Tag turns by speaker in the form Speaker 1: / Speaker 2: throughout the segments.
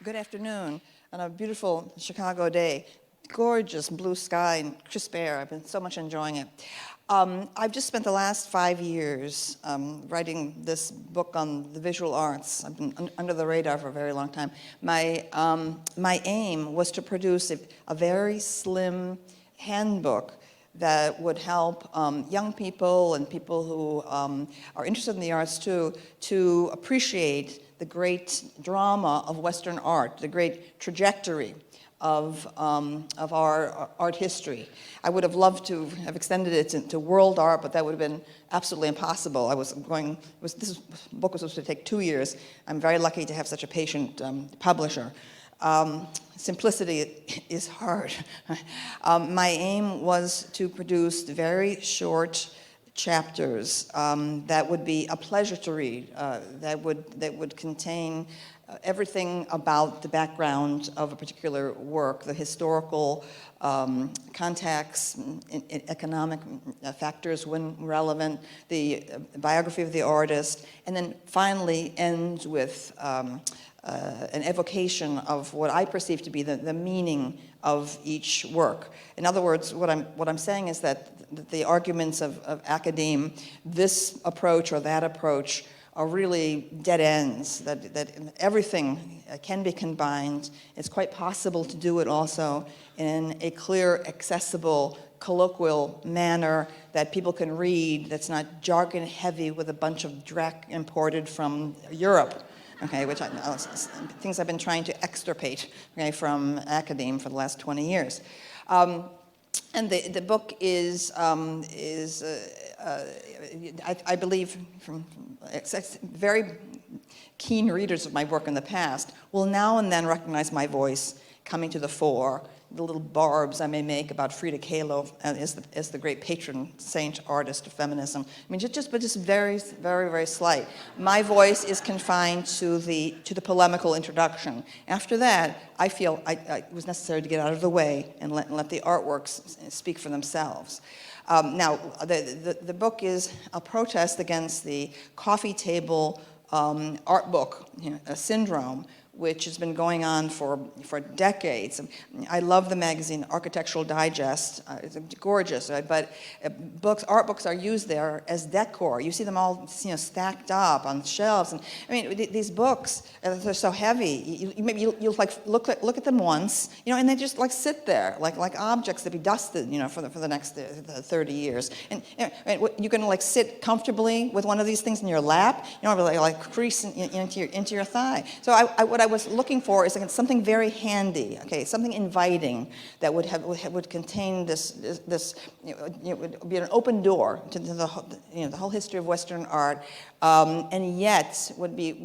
Speaker 1: Good afternoon on a beautiful Chicago day. Gorgeous blue sky and crisp air. I've been so much enjoying it. I've just spent the last 5 years writing this book on the visual arts. I've been under the radar for a very long time. My aim was to produce a very slim handbook that would help young people and people who are interested in the arts too to appreciate the great drama of Western art, the great trajectory of our art history. I would have loved to have extended it to world art, but that would have been absolutely impossible. This book was supposed to take 2 years. I'm very lucky to have such a patient publisher. Simplicity is hard. My aim was to produce very short chapters that would be a pleasure to read, that would contain everything about the background of a particular work, the historical context, economic factors when relevant, the biography of the artist, and then finally ends with an evocation of what I perceive to be the meaning of each work. In other words, what I'm saying is that the arguments of academe, this approach or that approach, are really dead ends, that everything can be combined. It's quite possible to do it also in a clear, accessible, colloquial manner that people can read, that's not jargon heavy with a bunch of dreck imported from Europe. Okay, things I've been trying to extirpate, okay, from academe for the last 20 years. And the book is I believe, from very keen readers of my work in the past will now and then recognize my voice coming to the fore, the little barbs I may make about Frida Kahlo as the great patron saint artist of feminism. I mean, just very, very, very slight. My voice is confined to the polemical introduction. After that, I feel it was necessary to get out of the way and let the artworks speak for themselves. Now, the book is a protest against the coffee table art book syndrome, which has been going on for decades. I love the magazine Architectural Digest. It's gorgeous, right? But art books are used there as decor. You see them all, stacked up on shelves. And I mean, these books, they're so heavy. You'll like look at them once, and they just like sit there, like objects to be dusted, for the next 30 years. And you're going to like sit comfortably with one of these things in your lap, really like crease into your thigh. So what I was looking for is something very handy, okay, something inviting that would contain this would be an open door to the whole history of Western art, and yet it would be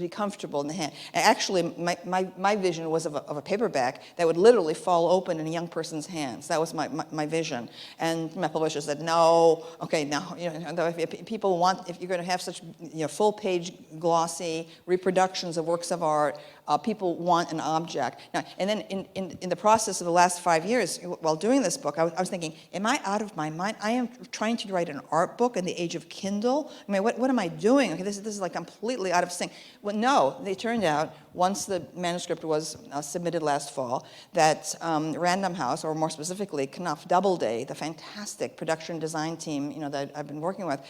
Speaker 1: comfortable in the hand. And actually, my vision was of a paperback that would literally fall open in a young person's hands. That was my vision. And my publisher said, no, okay, now if people want, if you're going to have such full-page glossy reproductions of works of art, people want an object. Now, and then in the process of the last 5 years, while doing this book, I was thinking, am I out of my mind? I am trying to write an art book in the age of Kindle. I mean, what am I doing? Okay, this is like completely out of sync. Well, no, it turned out, once the manuscript was submitted last fall, that Random House, or more specifically, Knopf Doubleday, the fantastic production design team that I've been working with,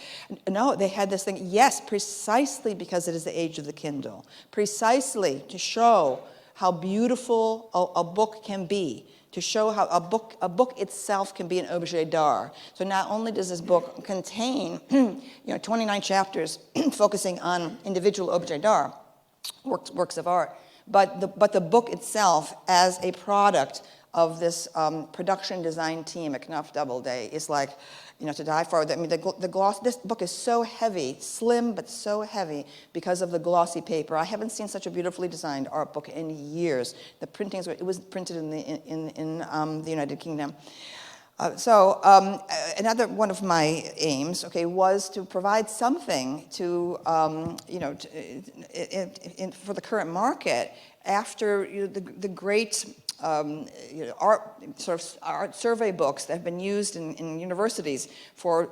Speaker 1: no, they had this thing, yes, precisely because it is the age of the Kindle, precisely to show how beautiful a book can be, to show how a book itself can be an objet d'art. So not only does this book contain 29 chapters focusing on individual objet d'art, works of art, but the book itself as a product of this production design team at Knopf Doubleday is like, to die for. I mean, the gloss. This book is so heavy, slim but so heavy because of the glossy paper. I haven't seen such a beautifully designed art book in years. The printings it was printed in the United Kingdom. So another one of my aims, okay, was to provide something to for the current market after the great art survey books that have been used in universities for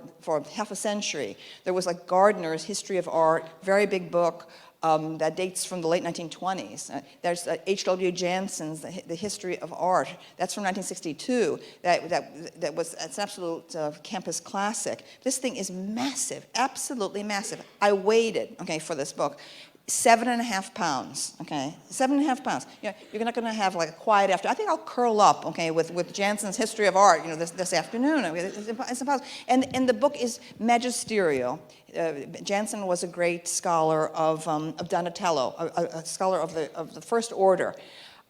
Speaker 1: half a century. There was like Gardner's History of Art, very big book that dates from the late 1920s. There's H.W. Jansen's The History of Art. That's from 1962. It's an absolute campus classic. This thing is massive, absolutely massive. I waited, okay, for this book. 7.5 pounds, okay? 7.5 pounds. You know, you're not going to have like a quiet afternoon. I think I'll curl up, okay, with Jansen's History of Art, you know, this afternoon. I mean, it's impossible. And the book is magisterial. Jansen was a great scholar of Donatello, a scholar of the first order.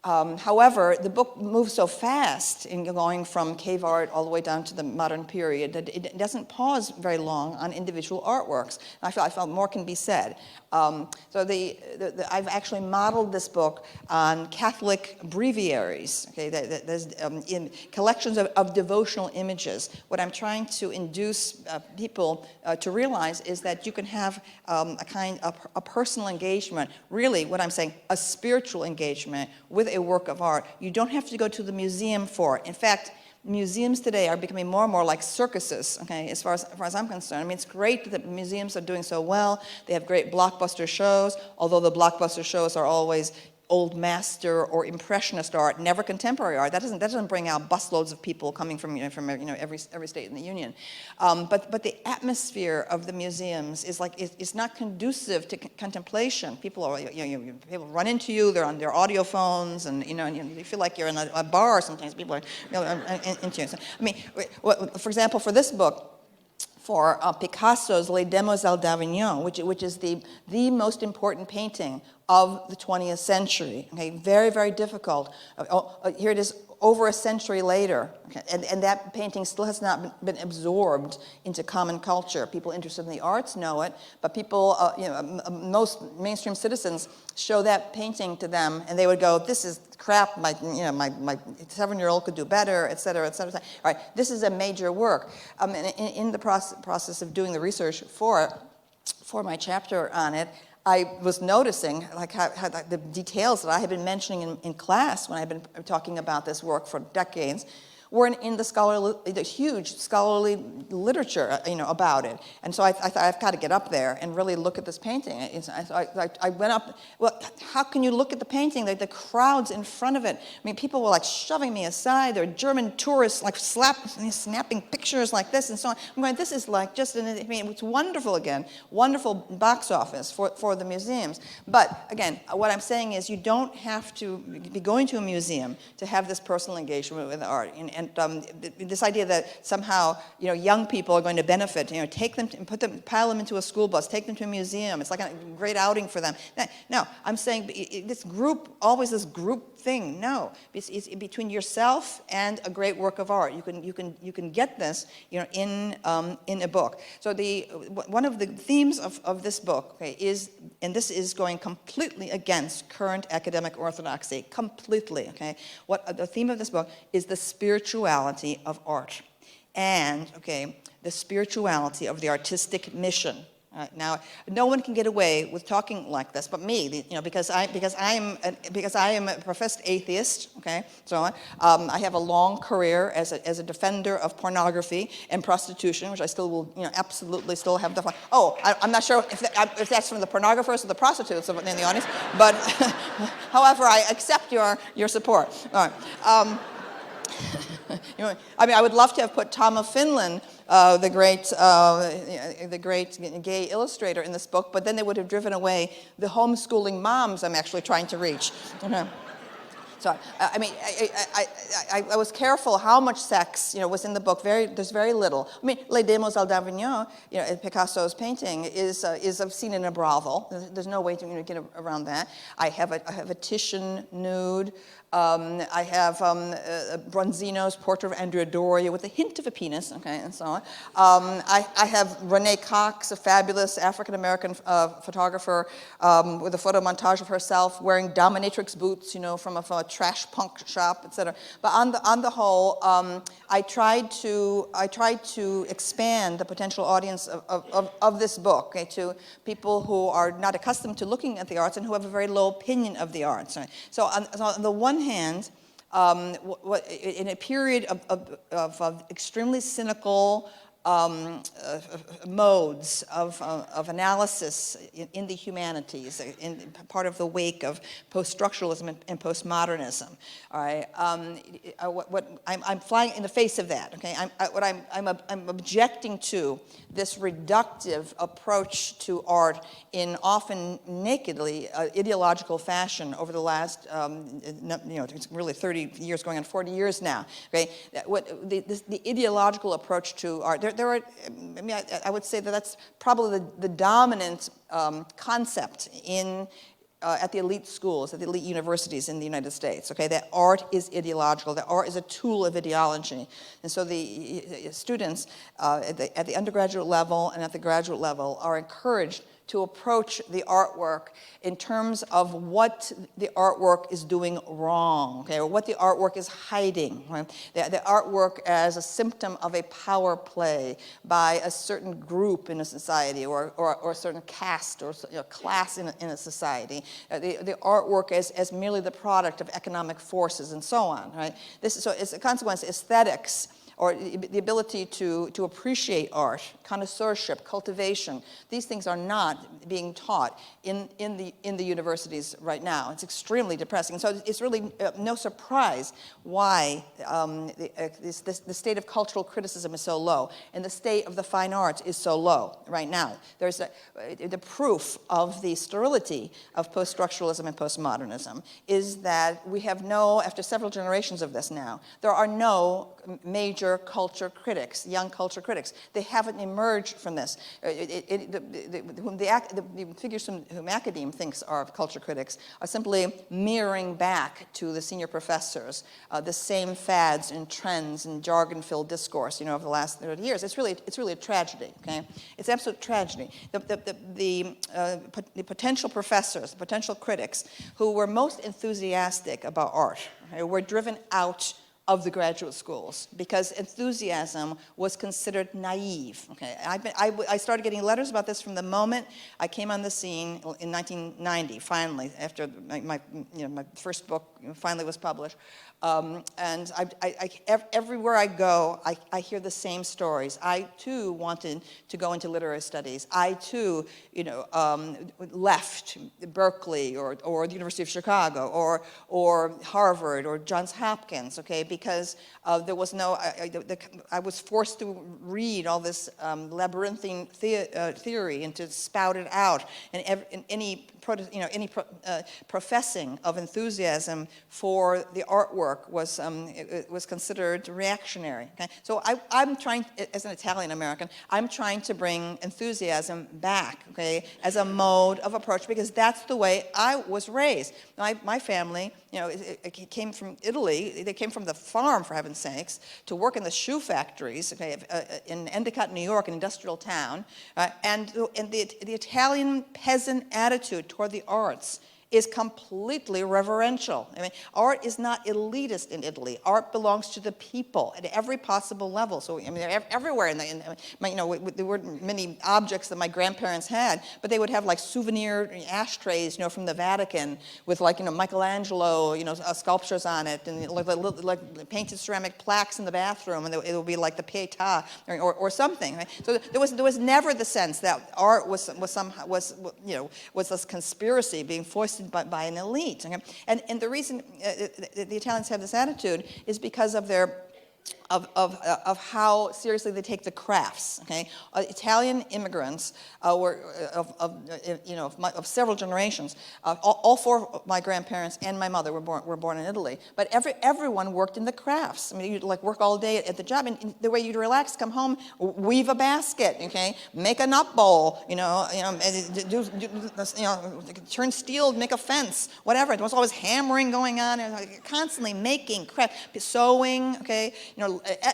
Speaker 1: However, the book moves so fast in going from cave art all the way down to the modern period that it doesn't pause very long on individual artworks. I felt more can be said. I've actually modeled this book on Catholic breviaries. Okay, there's in collections of devotional images. What I'm trying to induce people to realize is that you can have a personal engagement. Really, what I'm saying, a spiritual engagement with a work of art. You don't have to go to the museum for it. In fact, museums today are becoming more and more like circuses, okay, as far as I'm concerned. I mean, it's great that museums are doing so well. They have great blockbuster shows, although the blockbuster shows are always old master or impressionist art, never contemporary art. That doesn't bring out busloads of people coming from every state in the union. But the atmosphere of the museums is not conducive to contemplation. People people run into you. They're on their audio phones, and you feel like you're in a bar. Sometimes people are into you. So, I mean, for example, for this book. For Picasso's Les Demoiselles d'Avignon, which is the most important painting of the 20th century. Okay, very, very difficult. Here it is over a century later, okay, and that painting still has not been absorbed into common culture. People interested in the arts know it, but people, most mainstream citizens show that painting to them, and they would go, "This is crap. My 7-year-old could do better, et cetera, et cetera." All right, this is a major work. In the process of doing the research for my chapter on it, I was noticing how the details that I had been mentioning in class when I've been talking about this work for decades were in the huge scholarly literature, about it. And so I thought I've got to get up there and really look at this painting. I went up. Well, how can you look at the painting? The crowds in front of it. I mean, people were like shoving me aside. There were German tourists like snapping pictures like this and so on. I'm going, this is like just. It's wonderful again. Wonderful box office for the museums. But again, what I'm saying is you don't have to be going to a museum to have this personal engagement with art. And this idea that somehow young people are going to benefit, take them and pile them into a school bus, take them to a museum. It's like a great outing for them. No, I'm saying this group thing. No, it's between yourself and a great work of art. You can get this in a book. So one of the themes of this book, okay, is, and this is going completely against current academic orthodoxy, completely. Okay, what the theme of this book is the spirituality of art, and the spirituality of the artistic mission. Now, no one can get away with talking like this, but me, because I am a professed atheist. Okay, so I have a long career as a defender of pornography and prostitution, which I still will, absolutely still have the. Oh, I'm not sure if that's from the pornographers or the prostitutes in the audience, but however, I accept your support. All right. I would love to have put Tom of Finland, the great gay illustrator, in this book, but then they would have driven away the homeschooling moms I'm actually trying to reach. So, I was careful how much sex, was in the book. There's very little. Les Demoiselles d'Avignon, Picasso's painting, is a scene in a brothel. There's no way to get around that. I have a Titian nude. I have Bronzino's portrait of Andrea Doria with a hint of a penis, and so on. I have Renee Cox, a fabulous African-American photographer, with a photo montage of herself wearing dominatrix boots, from a trash punk shop, etc. But on the whole, I tried to expand the potential audience of this book, to people who are not accustomed to looking at the arts and who have a very low opinion of the arts. So on the one hand, in a period of extremely cynical modes of analysis in the humanities, in part of the wake of post-structuralism and postmodernism. All right, I'm flying in the face of that. Okay, I'm objecting to this reductive approach to art in often nakedly ideological fashion over the last, it's really 30 years, going on 40 years now. Okay, the ideological approach to art. I would say that that's probably the dominant concept at the elite schools, at the elite universities in the United States, okay, that art is ideological, that art is a tool of ideology. And so the students at the undergraduate level and at the graduate level are encouraged to approach the artwork in terms of what the artwork is doing wrong, okay, or what the artwork is hiding. Right? The artwork as a symptom of a power play by a certain group in a society, or a certain caste or class in a society. The artwork as merely the product of economic forces and so on. Right? So as a consequence, aesthetics, or the ability to appreciate art, connoisseurship, cultivation. These things are not being taught in the universities right now. It's extremely depressing. So it's really no surprise why the state of cultural criticism is so low and the state of the fine arts is so low right now. There's the proof of the sterility of post-structuralism and postmodernism is that we have after several generations of this now, there are no major culture critics, young culture critics. They haven't emerged from this. The figures whom academe thinks are culture critics are simply mirroring back to the senior professors the same fads and trends and jargon-filled discourse, over the last 30 years. It's really a tragedy. Okay, it's an absolute tragedy. The potential professors, the potential critics who were most enthusiastic about art, okay, were driven out of the graduate schools because enthusiasm was considered naive. Okay, I started getting letters about this from the moment I came on the scene in 1990. Finally, after my first book finally was published, and everywhere I go, I hear the same stories. I too wanted to go into literary studies. I too, left Berkeley or the University of Chicago or Harvard or Johns Hopkins. Okay, because there was I was forced to read all this labyrinthine theory and to spout it out, and any professing of enthusiasm for the artwork was considered reactionary. Okay? So I'm trying, as an Italian American, I'm trying to bring enthusiasm back, okay, as a mode of approach, because that's the way I was raised. My family, it came from Italy. They came from the farm, for heaven's sakes, to work in the shoe factories, okay, in Endicott, New York, an industrial town, and the Italian peasant attitude toward the arts is completely reverential. I mean, art is not elitist in Italy. Art belongs to the people at every possible level. So, I mean, everywhere there weren't many objects that my grandparents had, but they would have like souvenir ashtrays, from the Vatican with Michelangelo, sculptures on it, and like painted ceramic plaques in the bathroom, and it would be like the Pietà or something. Right? So there was never the sense that art was this conspiracy being foisted by an elite. Okay? And the reason the Italians have this attitude is because of of how seriously they take the crafts. Okay, Italian immigrants were of several generations. All four of my grandparents and my mother were born in Italy. But everyone worked in the crafts. I mean, you'd work all day at the job, and the way you'd relax, come home, weave a basket. Okay, make a nut bowl. Turn steel, make a fence, whatever. There was always hammering going on, and constantly making craft, sewing. Okay.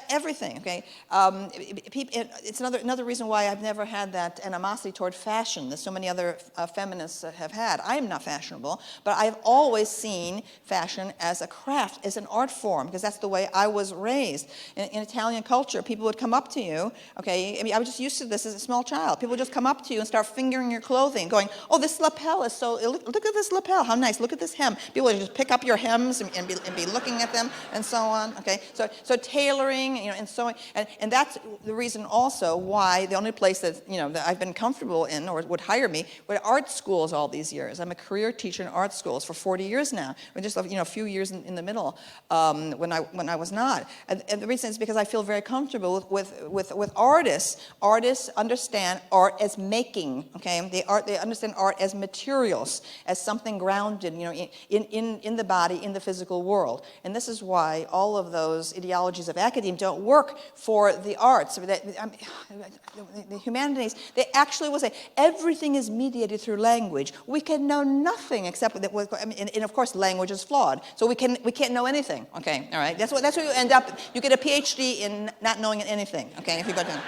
Speaker 1: everything, okay? It's another reason why I've never had that animosity toward fashion that so many other feminists have had. I am not fashionable, but I've always seen fashion as a craft, as an art form, because that's the way I was raised. In Italian culture, people would come up to you, okay? I mean, I was just used to this as a small child. People would just come up to you and start fingering your clothing, going, oh, this lapel is so, look at this lapel, how nice, look at this hem. People would just pick up your hems and be looking at them and so on, okay? So tailoring, and sewing, and that's the reason also why the only place that, that I've been comfortable in or would hire me were art schools all these years. I'm a career teacher in art schools for 40 years now. We're just, a few years in the middle when I was not. And the reason is because I feel very comfortable with artists. Artists understand art as making, okay? They understand art as materials, as something grounded, in the body, in the physical world. And this is why all of those ideologies of academia don't work for the arts. The humanities, they actually will say everything is mediated through language. We can know nothing except that. And of course, language is flawed, so we can't know anything. Okay, all right. That's what you end up. You get a PhD in not knowing anything. Okay, if you go to.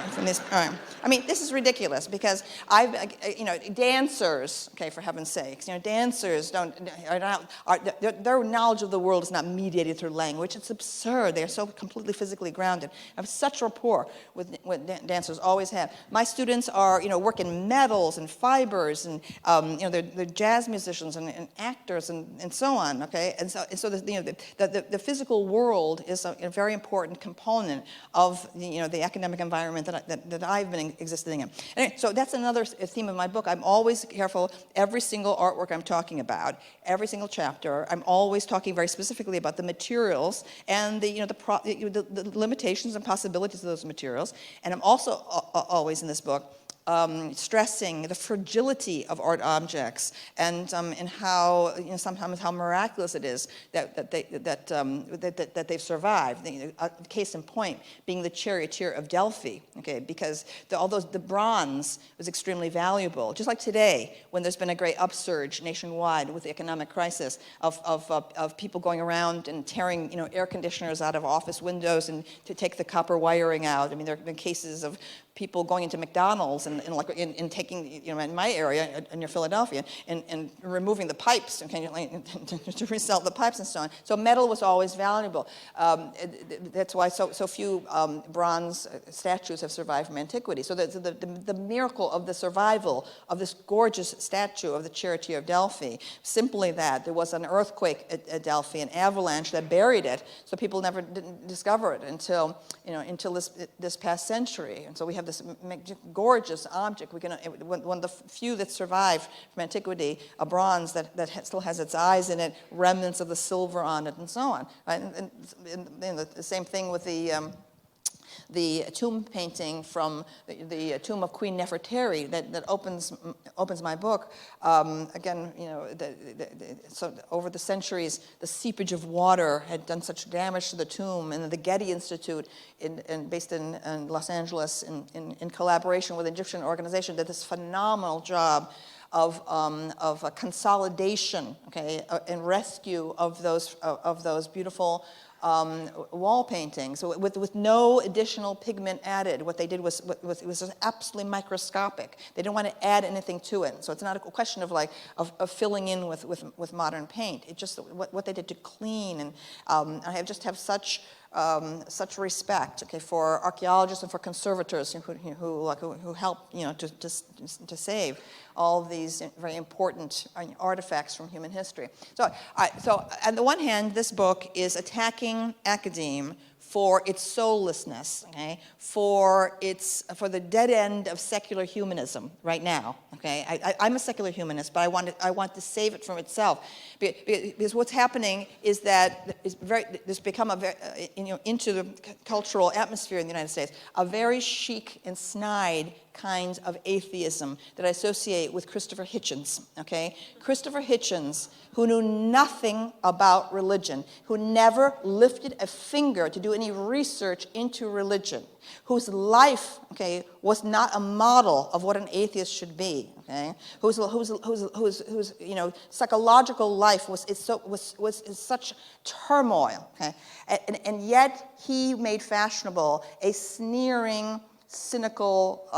Speaker 1: From this, all right. I mean, this is ridiculous because dancers, okay, for heaven's sakes, dancers their knowledge of the world is not mediated through language. It's absurd. They're so completely physically grounded. I have such rapport with dancers, always have. My students are, work in metals and fibers, and they're jazz musicians and actors and so on. Okay, and so the physical world is a very important component of the academic environment that I've been existing in. Anyway, so that's another theme of my book. I'm always careful. Every single artwork I'm talking about, every single chapter, I'm always talking very specifically about the materials and the limitations and possibilities of those materials. And I'm also always in this book stressing the fragility of art objects and how sometimes how miraculous it is that they've survived. A case in point being the charioteer of Delphi, okay, because the bronze was extremely valuable. Just like today, when there's been a great upsurge nationwide with the economic crisis of people going around and tearing air conditioners out of office windows and to take the copper wiring out. I mean, there have been cases of people going into McDonald's and taking, in my area, near Philadelphia, and removing the pipes, okay, to resell the pipes and so on. So metal was always valuable. That's why so few bronze statues have survived from antiquity. So the miracle of the survival of this gorgeous statue of the charioteer of Delphi, simply that there was an earthquake at Delphi, an avalanche that buried it, so people never didn't discover it until this past century. And so we have this gorgeous object. One of the few that survived from antiquity, a bronze that still has its eyes in it, remnants of the silver on it, and so on. Right? And the same thing with the tomb painting from the tomb of Queen Nefertari that opens my book. Again, so over the centuries, the seepage of water had done such damage to the tomb, and the Getty Institute, based in Los Angeles, in collaboration with an Egyptian organization, did this phenomenal job of a consolidation, okay, and rescue of those beautiful wall paintings with no additional pigment added. What they did was absolutely microscopic. They didn't want to add anything to it. So it's not a question of filling in with modern paint. It's just what they did to clean. And I just have such respect, okay, for archaeologists and for conservators who help to save all of these very important artifacts from human history. So on the one hand, this book is attacking academe for its soullessness, okay, for the dead end of secular humanism right now, okay. I'm a secular humanist, but I want to save it from itself, because what's happening is that there's become into the cultural atmosphere in the United States a very chic and snide kinds of atheism that I associate with Christopher Hitchens, okay? Christopher Hitchens, who knew nothing about religion, who never lifted a finger to do any research into religion, whose life, okay, was not a model of what an atheist should be, okay, whose you know, psychological life was in such turmoil, okay, and yet he made fashionable a sneering, cynical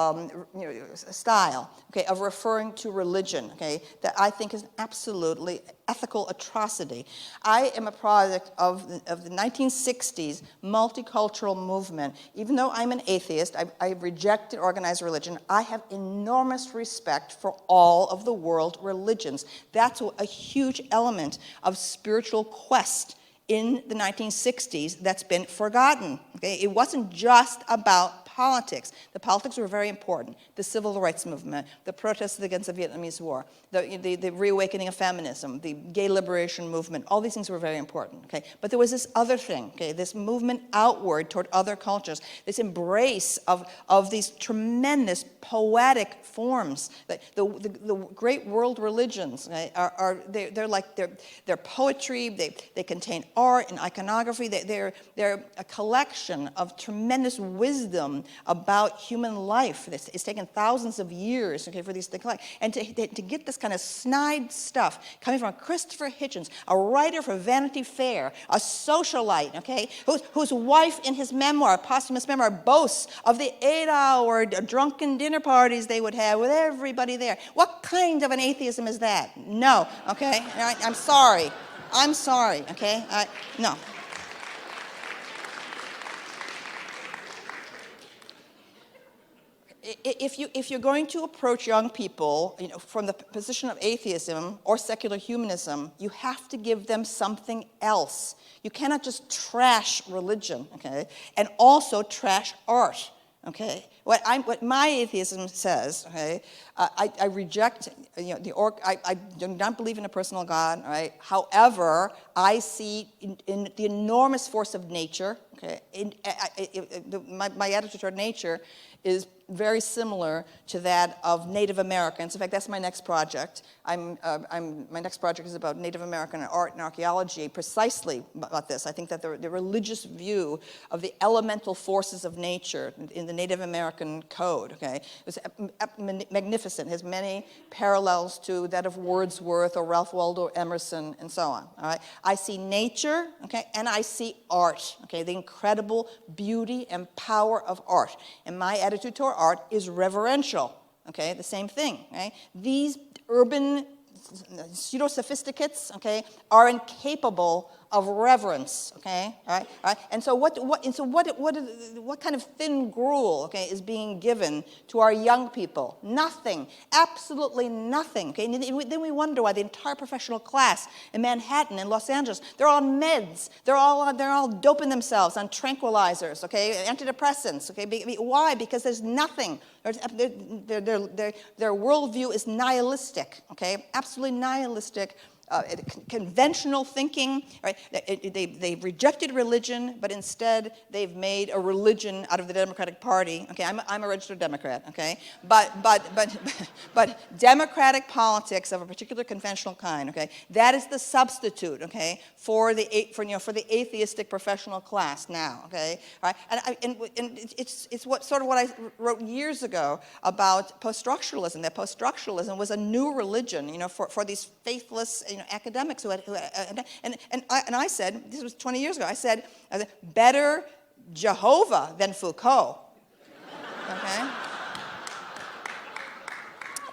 Speaker 1: you know, style, okay, of referring to religion, okay, that I think is an absolutely ethical atrocity. I am a product of the 1960s multicultural movement. Even though I'm an atheist, I rejected organized religion, I have enormous respect for all of the world religions. That's a huge element of spiritual quest in the 1960s that's been forgotten. Okay? It wasn't just about politics. The politics were very important. The civil rights movement, the protests against the Vietnamese War, the reawakening of feminism, the gay liberation movement, all these things were very important. Okay? But there was this other thing, okay? This movement outward toward other cultures, this embrace of these tremendous poetic forms. The great world religions, okay, they're poetry, they contain art and iconography, they're a collection of tremendous wisdom about human life. It's taken thousands of years, okay, for these to collect. And to get this kind of snide stuff coming from Christopher Hitchens, a writer for Vanity Fair, a socialite, okay, whose wife in his memoir, posthumous memoir, boasts of the 8-hour drunken dinner parties they would have with everybody there. What kind of an atheism is that? No, okay? I'm sorry. I'm sorry, okay? No. If you're going to approach young people, you know, from the position of atheism or secular humanism, you have to give them something else. You cannot just trash religion, okay, and also trash art, okay. What my atheism says, okay, I reject, you know, I do not believe in a personal God, right? However, I see in the enormous force of nature, okay. My attitude toward nature is very similar to that of Native Americans. In fact, that's my next project. My next project is about Native American art and archaeology, precisely about this. I think that the religious view of the elemental forces of nature in the Native American code, okay, is magnificent. It has many parallels to that of Wordsworth or Ralph Waldo Emerson and so on, all right? I see nature, okay, and I see art, okay, the incredible beauty and power of art. And my attitude toward art is reverential, okay, the same thing, right? These urban pseudo-sophisticates, okay, are incapable of reverence, okay, all right? And so what kind of thin gruel, okay, is being given to our young people? Nothing, absolutely nothing, okay? And then we wonder why the entire professional class in Manhattan and Los Angeles, they're all on meds, they're all doping themselves on tranquilizers, okay, antidepressants, okay? Why? Because there's nothing. Their worldview is nihilistic, okay, absolutely nihilistic. Conventional thinking, right? They've rejected religion, but instead they've made a religion out of the Democratic Party. Okay, I'm a registered Democrat. Okay, but democratic politics of a particular conventional kind. Okay, that is the substitute. Okay, for the atheistic professional class now. Okay, right? And it's what I wrote years ago about post-structuralism. That post-structuralism was a new religion, you know, for these faithless, you know, academics who had and I said, this was 20 years ago, I said, better Jehovah than Foucault. Okay?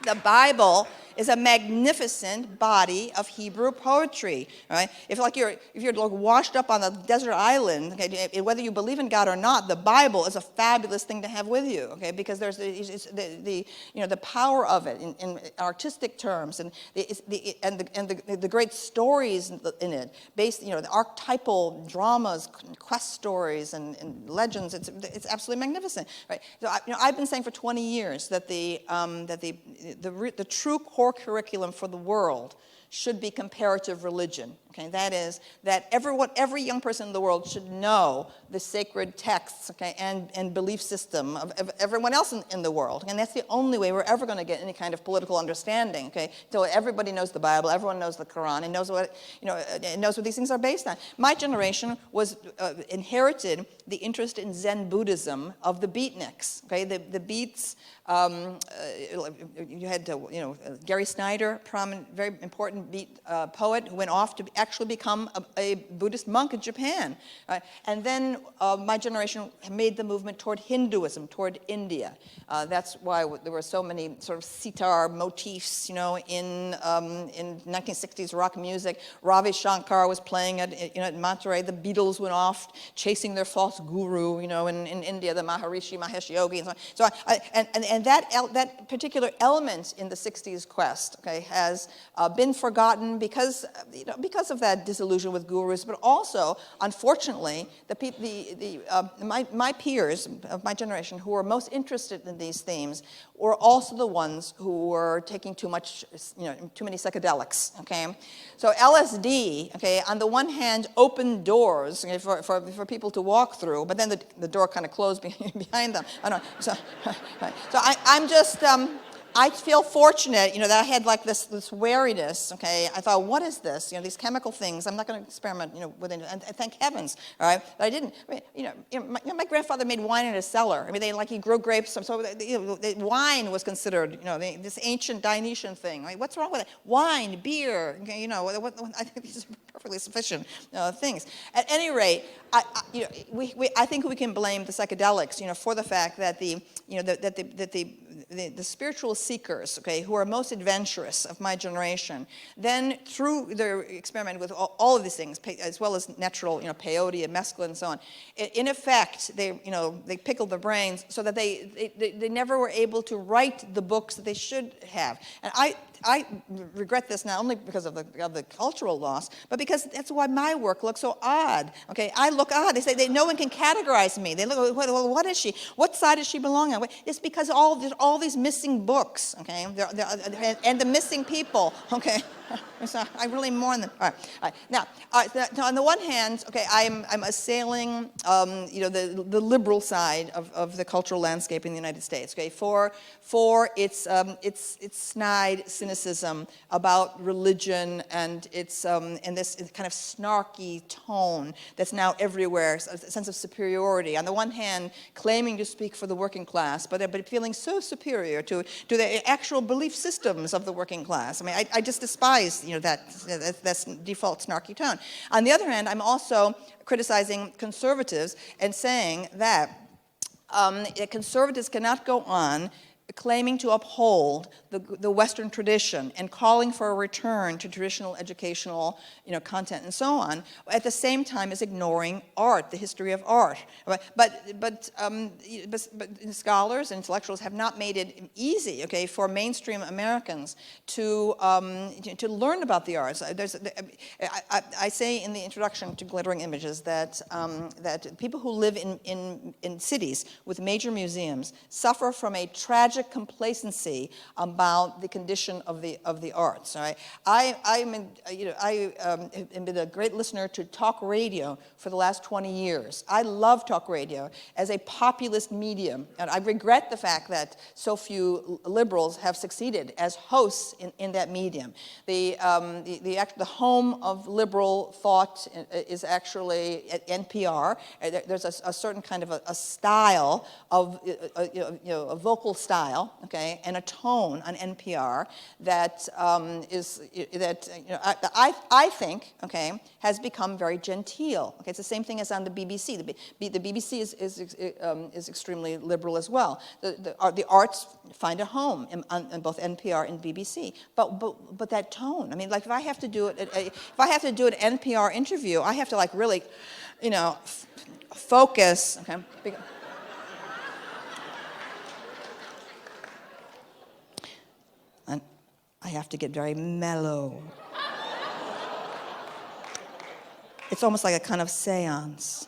Speaker 1: The Bible is a magnificent body of Hebrew poetry, right? If you're like washed up on a desert island, okay, whether you believe in God or not, the Bible is a fabulous thing to have with you, okay? Because there's the power of it in artistic terms and the great stories in it, based, you know, the archetypal dramas, quest stories and legends. It's absolutely magnificent, right? So I've been saying for 20 years that the true core core curriculum for the world should be comparative religion. Okay, that is, that every young person in the world should know the sacred texts, okay, and belief system of everyone else in the world. And that's the only way we're ever going to get any kind of political understanding. Okay, so everybody knows the Bible, everyone knows the Quran, and knows what knows what these things are based on. My generation was inherited the interest in Zen Buddhism of the beatniks. Okay, the beats. You had Gary Snyder, prominent, very important beat poet, who went off to actually become a Buddhist monk in Japan. And then my generation made the movement toward Hinduism, toward India. That's why there were so many sort of sitar motifs, in 1960s rock music. Ravi Shankar was playing at Monterey. The Beatles went off chasing their false guru, in India, the Maharishi Mahesh Yogi, and so on. And that particular element in the 60s quest, okay, has been forgotten because of that disillusion with gurus, but also, unfortunately, my peers of my generation who were most interested in these themes were also the ones who were taking too many psychedelics. Okay, so LSD, okay, on the one hand, opened doors, okay, for people to walk through, but then the door kind of closed behind them. I don't know. So I'm just. I feel fortunate, that I had like this wariness. Okay, I thought, what is this? These chemical things. I'm not going to experiment, with it. And thank heavens, all right, that I didn't. I mean, my grandfather made wine in a cellar. I mean, he grew grapes. So wine was considered, this ancient Dionysian thing. Right? What's wrong with it? Wine, beer. Okay, I think these are perfectly sufficient things. At any rate, I think we can blame the psychedelics, for the fact that the spiritual seekers, okay, who are most adventurous of my generation, then through their experiment with all of these things, as well as natural, peyote and mescaline and so on, in effect, they pickled their brains so that they never were able to write the books that they should have. And I regret this not only because of the cultural loss, but because that's why my work looks so odd. Okay, I look odd. They say no one can categorize me. They look, well, what is she? What side does she belong on? It's because all these missing books. Okay, and the missing people. Okay. So I really mourn them. All right. Now, on the one hand, okay, I'm assailing, the liberal side of the cultural landscape in the United States. Okay, for its snide cynicism about religion and its and this kind of snarky tone that's now everywhere, a sense of superiority. On the one hand, claiming to speak for the working class, but feeling so superior to the actual belief systems of the working class. I mean, I just despise that's default snarky tone. On the other hand, I'm also criticizing conservatives and saying that conservatives cannot go on claiming to uphold the Western tradition and calling for a return to traditional educational content and so on, at the same time as ignoring art, the history of art. But scholars and intellectuals have not made it easy, okay, for mainstream Americans to learn about the arts. I say in the introduction to Glittering Images that people who live in cities with major museums suffer from a tragic complacency about the condition of the arts. All right, I have been a great listener to talk radio for the last 20 years. I love talk radio as a populist medium, and I regret the fact that so few liberals have succeeded as hosts in that medium. The home of liberal thought is actually at NPR. There's a certain kind of a style of a vocal style, okay, and a tone on NPR that I think, okay, has become very genteel. Okay, it's the same thing as on the BBC. The BBC is extremely liberal as well. The arts find a home on both NPR and BBC. But that tone, I mean, like if I have to do an NPR interview, I have to like really, focus. Okay. And I have to get very mellow. It's almost like a kind of seance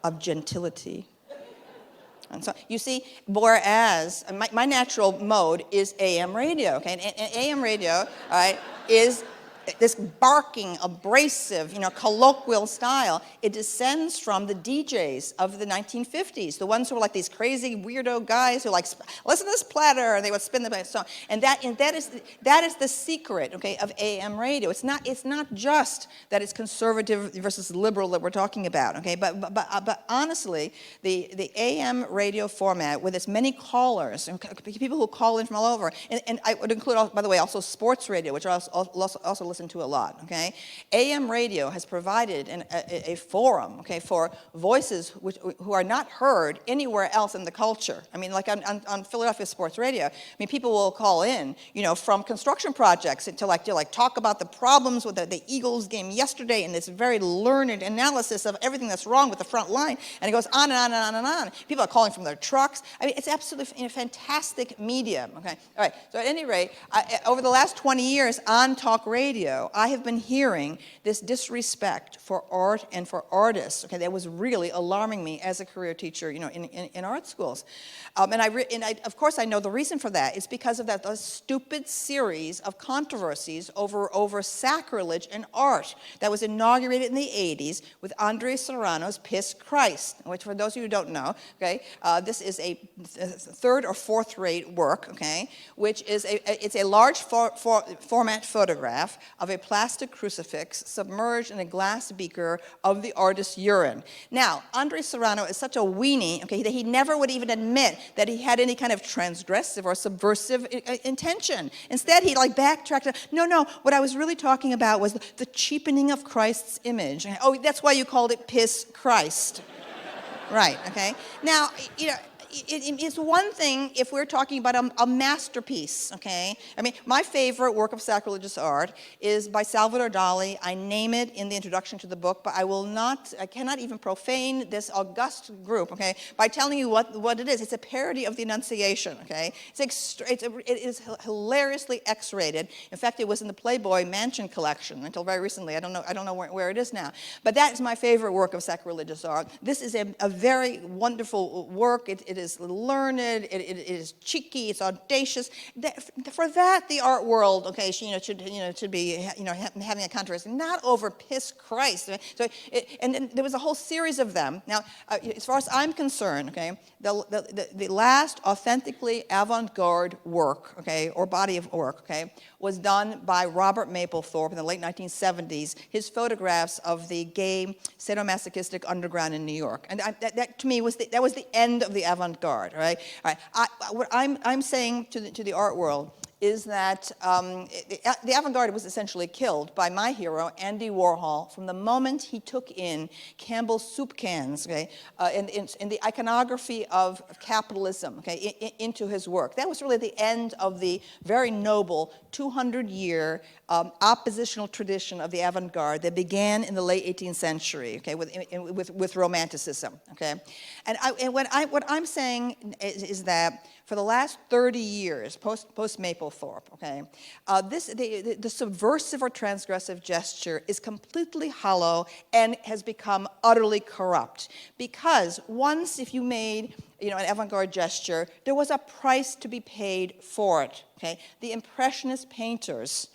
Speaker 1: of gentility. And so you see, whereas my natural mode is AM radio, okay? And AM radio, all right, is this barking, abrasive, colloquial style. It descends from the DJs of the 1950s, the ones who were like these crazy weirdo guys who like, listen to this platter, and they would spin the song. And that is the secret, okay, of AM radio. It's not just that it's conservative versus liberal that we're talking about, okay? But honestly, the AM radio format with its many callers, and people who call in from all over, and I would include, by the way, also sports radio, which I also listen to a lot, okay? AM radio has provided a forum, okay, for voices who are not heard anywhere else in the culture. I mean, like on Philadelphia Sports Radio, I mean, people will call in, from construction projects to talk about the problems with the Eagles game yesterday and this very learned analysis of everything that's wrong with the front line, and it goes on and on and on and on. People are calling from their trucks. I mean, it's absolutely a fantastic medium, okay? All right, so at any rate, over the last 20 years on talk radio, I have been hearing this disrespect for art and for artists. Okay, that was really alarming me as a career teacher, in art schools. Of course, I know the reason for that is because of that stupid series of controversies over sacrilege in art that was inaugurated in the 80s with Andre Serrano's "Piss Christ," which, for those of you who don't know, okay, this is a third or fourth rate work, okay, which is it's a large format photograph of a plastic crucifix submerged in a glass beaker of the artist's urine. Now, Andre Serrano is such a weenie, okay, that he never would even admit that he had any kind of transgressive or subversive intention. Instead, he backtracked. No, what I was really talking about was the cheapening of Christ's image. Oh, that's why you called it "Piss Christ." Right, okay? Now, it's one thing if we're talking about a masterpiece, okay? I mean, my favorite work of sacrilegious art is by Salvador Dali. I name it in the introduction to the book, but I cannot even profane this august group, okay, by telling you what it is. It's a parody of the Annunciation, okay? It is hilariously X-rated. In fact, it was in the Playboy Mansion collection until very recently. I don't know where it is now. But that is my favorite work of sacrilegious art. This is a very wonderful work. It is learned, it is cheeky, it's audacious. For that, the art world, okay, should be having a controversy, not over "Piss Christ." So, and there was a whole series of them. Now, as far as I'm concerned, okay, the last authentically avant-garde work, okay, or body of work, okay, was done by Robert Mapplethorpe in the late 1970s. His photographs of the gay sadomasochistic underground in New York, and that to me was the end of the avant-garde, right? All right. What I'm saying to the art world is that the avant-garde was essentially killed by my hero, Andy Warhol, from the moment he took in Campbell's soup cans, okay, in the iconography of capitalism, okay, into his work. That was really the end of the very noble 200-year oppositional tradition of the avant-garde that began in the late 18th century, okay, with Romanticism, okay. And what I'm saying is that for the last 30 years, post Mapplethorpe, okay, the subversive or transgressive gesture is completely hollow and has become utterly corrupt. Because once, if you made an avant-garde gesture, there was a price to be paid for it, okay? The Impressionist painters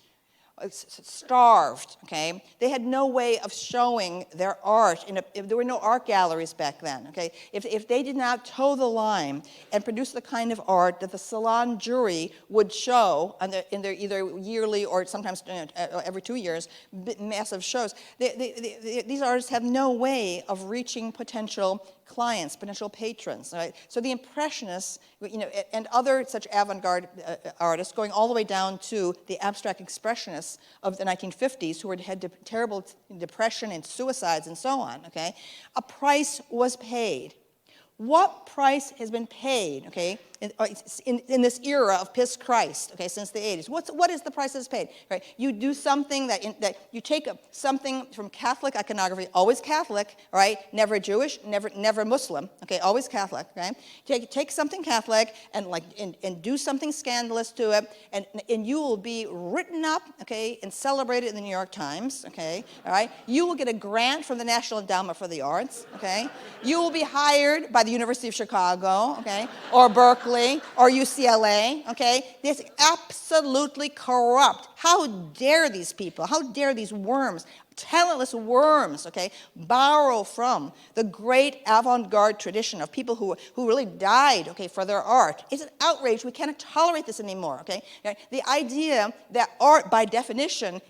Speaker 1: starved, okay? They had no way of showing their art. There were no art galleries back then, okay? If they did not toe the line and produce the kind of art that the salon jury would show in their either yearly or sometimes every 2 years massive shows, these artists have no way of reaching potential clients, potential patrons, right? So the Impressionists, and other such avant-garde artists, going all the way down to the abstract expressionists of the 1950s, who had terrible depression and suicides and so on, okay? A price was paid. What price has been paid, okay, in this era of "Piss Christ," okay, since the 80s? What is the price that's paid, right? You do something that you take something from Catholic iconography, always Catholic, right? Never Jewish, never Muslim, okay, always Catholic, right? Take something Catholic and do something scandalous to it, and you will be written up, okay, and celebrated in the New York Times, okay, all right? You will get a grant from the National Endowment for the Arts, okay? You will be hired by the University of Chicago, okay, or Berkeley, or UCLA, okay? This is absolutely corrupt. How dare these people, how dare these worms, talentless worms, okay, borrow from the great avant-garde tradition of people who really died, okay, for their art. It's an outrage. We cannot tolerate this anymore, okay? The idea that art, by definition,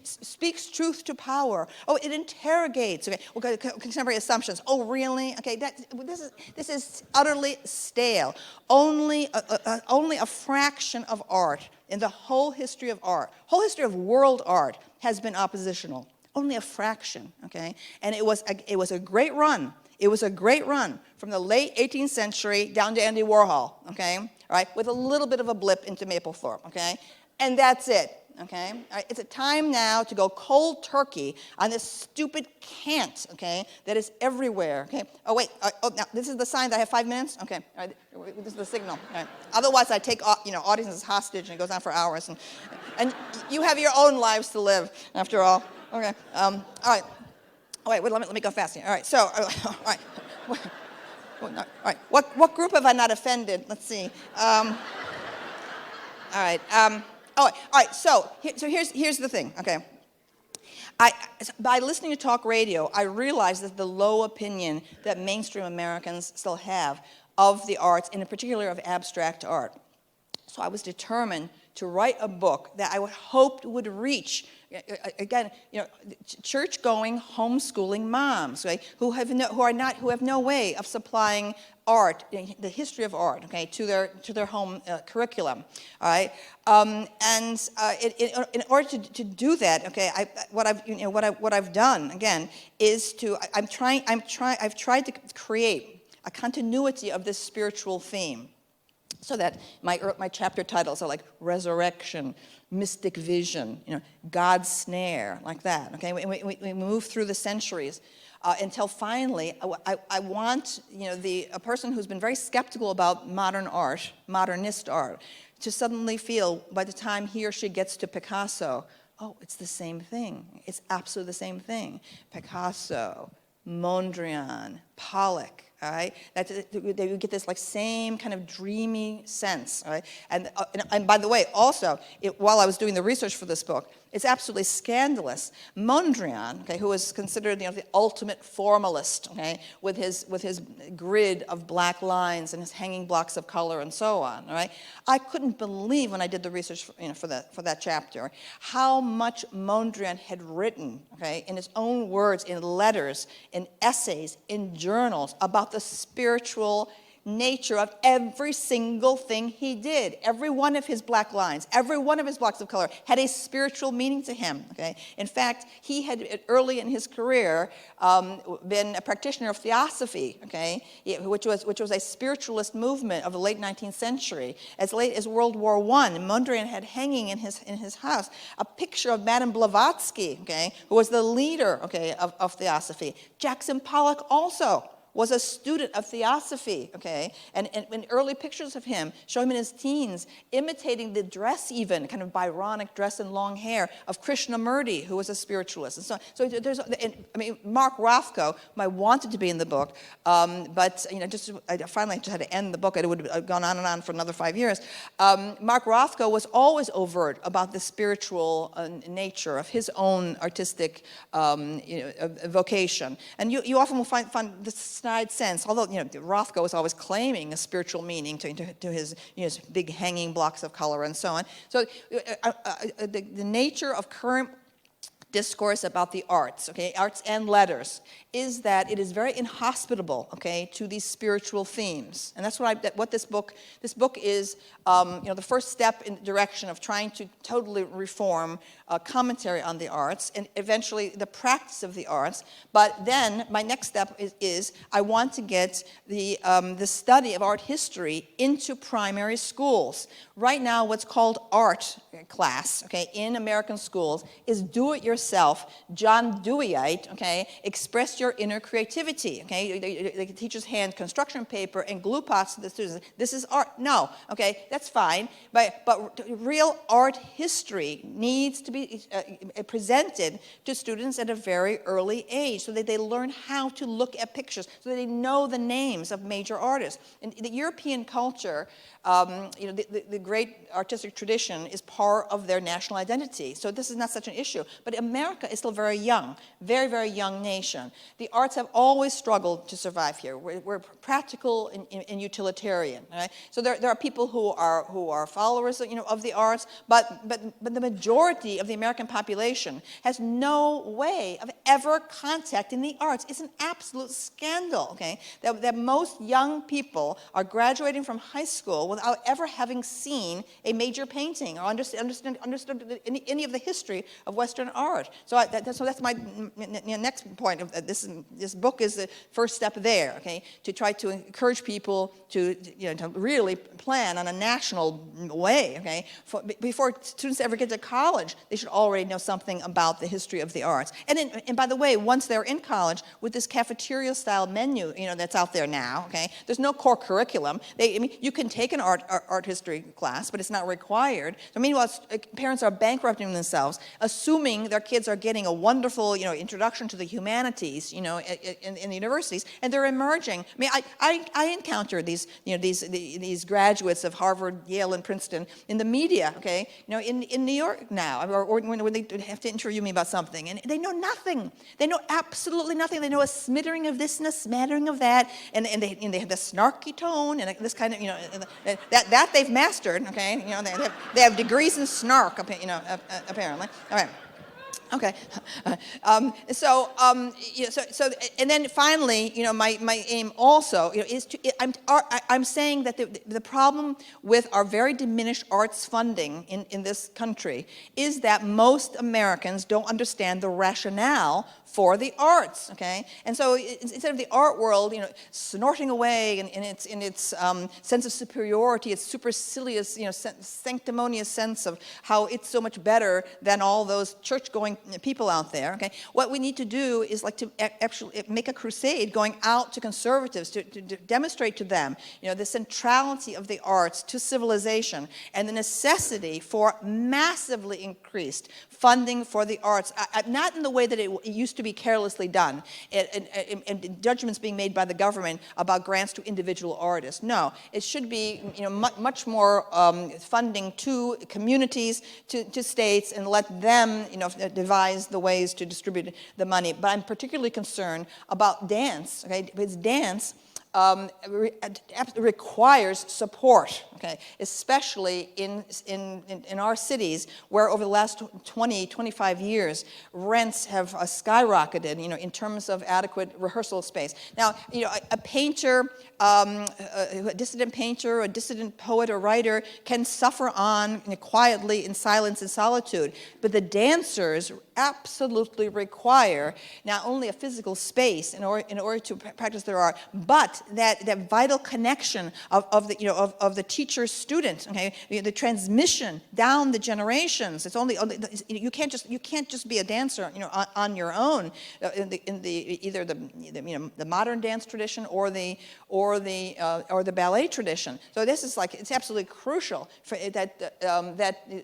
Speaker 1: speaks truth to power. Oh, it interrogates, okay, contemporary assumptions. Oh, really? Okay, this is utterly stale. Only a fraction of art in the whole history of art, whole history of world art, has been oppositional. Only a fraction, okay? And it was a great run. It was a great run from the late 18th century down to Andy Warhol, okay? All right, with a little bit of a blip into Mapplethorpe, okay? And that's it. Okay, all right, it's a time now to go cold turkey on this stupid cant, okay, that is everywhere, okay. Oh, wait, now this is the sign that I have 5 minutes? Okay, all right, this is the signal, all right. Otherwise, I take, audiences hostage and it goes on for hours, and you have your own lives to live, after all. Okay, all right. Oh, wait, let me go fast here. All right, so, all right. All right, what group have I not offended? Let's see. All right, all right, so here's the thing, okay. By listening to talk radio, I realized that the low opinion that mainstream Americans still have of the arts, and in particular of abstract art. So I was determined to write a book that I hoped would reach, again, church-going, homeschooling moms, right, who have no way of supplying art, the history of art, okay, to their home curriculum, all right. In order to do that, okay, what I've done again is I've tried to create a continuity of this spiritual theme, so that my chapter titles are like resurrection, mystic vision, God's snare, like that. Okay, we move through the centuries until finally, I want a person who's been very skeptical about modern art, modernist art, to suddenly feel by the time he or she gets to Picasso, oh, it's the same thing. It's absolutely the same thing. Picasso, Mondrian, Pollock. All right, they get this like same kind of dreamy sense. All right, and by the way, also while I was doing the research for this book, it's absolutely scandalous. Mondrian, okay, who is considered the ultimate formalist, okay, with his grid of black lines and his hanging blocks of color and so on. All right, I couldn't believe when I did the research for that chapter how much Mondrian had written, okay, in his own words, in letters, in essays, in journals about the spiritual nature of every single thing he did. Every one of his black lines, every one of his blocks of color had a spiritual meaning to him. Okay? In fact, he had early in his career been a practitioner of theosophy, okay, which was a spiritualist movement of the late 19th century. As late as World War I, Mondrian had hanging in his house a picture of Madame Blavatsky, okay, who was the leader, okay, of theosophy. Jackson Pollock also was a student of theosophy, okay? And early pictures of him show him in his teens imitating the dress even, kind of Byronic dress and long hair of Krishnamurti, who was a spiritualist. And so there's, Mark Rothko, whom I wanted to be in the book, but I finally had to end the book. It would have gone on and on for another 5 years. Mark Rothko was always overt about the spiritual nature of his own artistic vocation. And you often will find this snide sense, although Rothko was always claiming a spiritual meaning to his his big hanging blocks of color and so on. So the nature of current discourse about the arts, okay, arts and letters, is that it is very inhospitable, okay, to these spiritual themes, and that's what this book is. The first step in the direction of trying to totally reform commentary on the arts and eventually the practice of the arts. But then my next step is I want to get the study of art history into primary schools. Right now, what's called art class, okay, in American schools is do-it-yourself yourself, John Deweyite, okay, express your inner creativity, okay? The teacher's hand construction paper and glue pots to the students. This is art. No, okay, that's fine. But real art history needs to be presented to students at a very early age so that they learn how to look at pictures, so that they know the names of major artists. In the European culture, the great artistic tradition is part of their national identity. So this is not such an issue. But America is still very young, very, very young nation. The arts have always struggled to survive here. We're practical and utilitarian. Right? So there are people who are followers, of the arts, but the majority of the American population has no way of ever contacting the arts. It's an absolute scandal. Okay, that most young people are graduating from high school without ever having seen a major painting or understood any of the history of Western art. So that's my next point. This book is the first step there, okay, to try to encourage people to really plan on a national way, okay. Before students ever get to college, they should already know something about the history of the arts. And by the way, once they're in college, with this cafeteria-style menu, that's out there now, okay, there's no core curriculum. You can take an art history class, but it's not required. So meanwhile, parents are bankrupting themselves, assuming their kids are getting a wonderful, introduction to the humanities, in the universities, and they're emerging. I mean, I encounter these graduates of Harvard, Yale, and Princeton in the media, okay, in New York now, or when they have to interview me about something, and they know nothing. They know absolutely nothing. They know a smattering of this and a smattering of that, and they have the snarky tone and this kind of, that they've mastered, okay? They have degrees in snark, apparently. All right. Okay. So and then finally, my aim also, is to, I'm saying that the problem with our very diminished arts funding in this country is that most Americans don't understand the rationale for the arts, okay? And so instead of the art world, snorting away in its sense of superiority, its supercilious, sanctimonious sense of how it's so much better than all those church-going people out there, okay? What we need to do is to actually make a crusade going out to conservatives to demonstrate to them, the centrality of the arts to civilization and the necessity for massively increased funding for the arts, not in the way that it used to be carelessly done, and judgments being made by the government about grants to individual artists. No, it should be much more funding to communities, to states, and let them devise the ways to distribute the money. But I'm particularly concerned about dance, okay? Because dance requires support, okay, especially in our cities, where over the last 20, 25 years, rents have skyrocketed, in terms of adequate rehearsal space. Now, a painter, a dissident painter, a dissident poet or writer can suffer on quietly in silence and solitude, but the dancers absolutely require not only a physical space in order to practice their art, but that vital connection of the teacher-student, okay, the transmission down the generations. It's only you can't just be a dancer, on your own in either the modern dance tradition or the ballet tradition. So this is it's absolutely crucial for that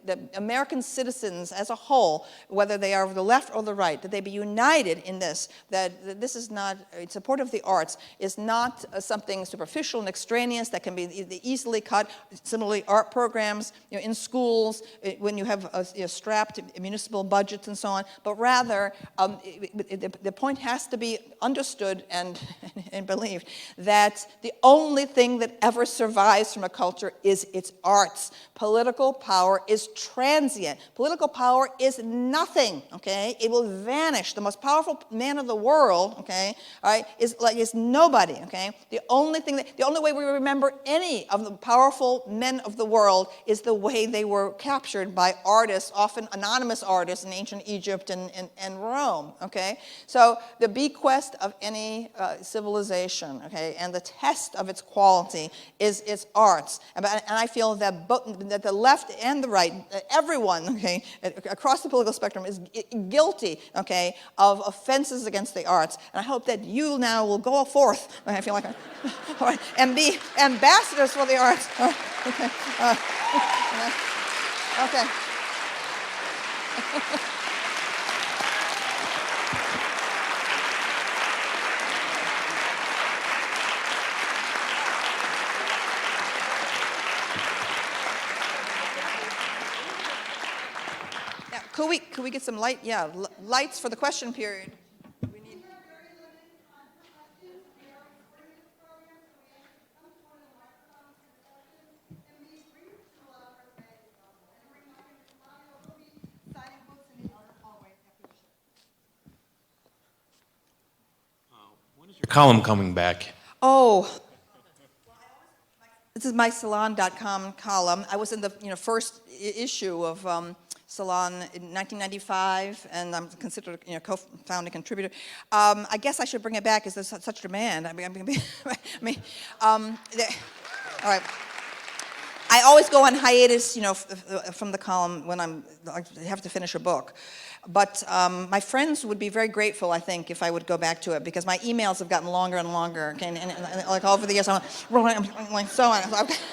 Speaker 1: the American citizens as a whole, whether they are of the left or the right, that they be united in this. That this is not support of the arts is not something superficial and extraneous that can be easily cut. Similarly, art programs, in schools, when you have strapped municipal budgets and so on, but rather the point has to be understood and believed that the only thing that ever survives from a culture is its arts. Political power is transient. Political power is nothing, okay? It will vanish. The most powerful man of the world, okay, all right, is nobody, okay? The only way we remember any of the powerful men of the world is the way they were captured by artists, often anonymous artists in ancient Egypt and Rome, okay? So the bequest of any civilization, okay, and the test of its quality is its arts. And I feel that the left and the right, everyone, okay, across the political spectrum guilty, okay, of offenses against the arts. And I hope that you now will go forth, I feel like, all right, and be ambassadors for the arts. All right, okay. Okay. Could we get some light? Yeah, lights for the question period. We need.
Speaker 2: When is your column coming back?
Speaker 1: Oh, this is my Salon.com column. I was in the first issue of Salon in 1995, and I'm considered co-founding contributor. I guess I should bring it back because there's such demand. All right. I always go on hiatus, from the column when I have to finish a book. But my friends would be very grateful, I think, if I would go back to it, because my emails have gotten longer and longer, okay, and like over the years, I'm like so on.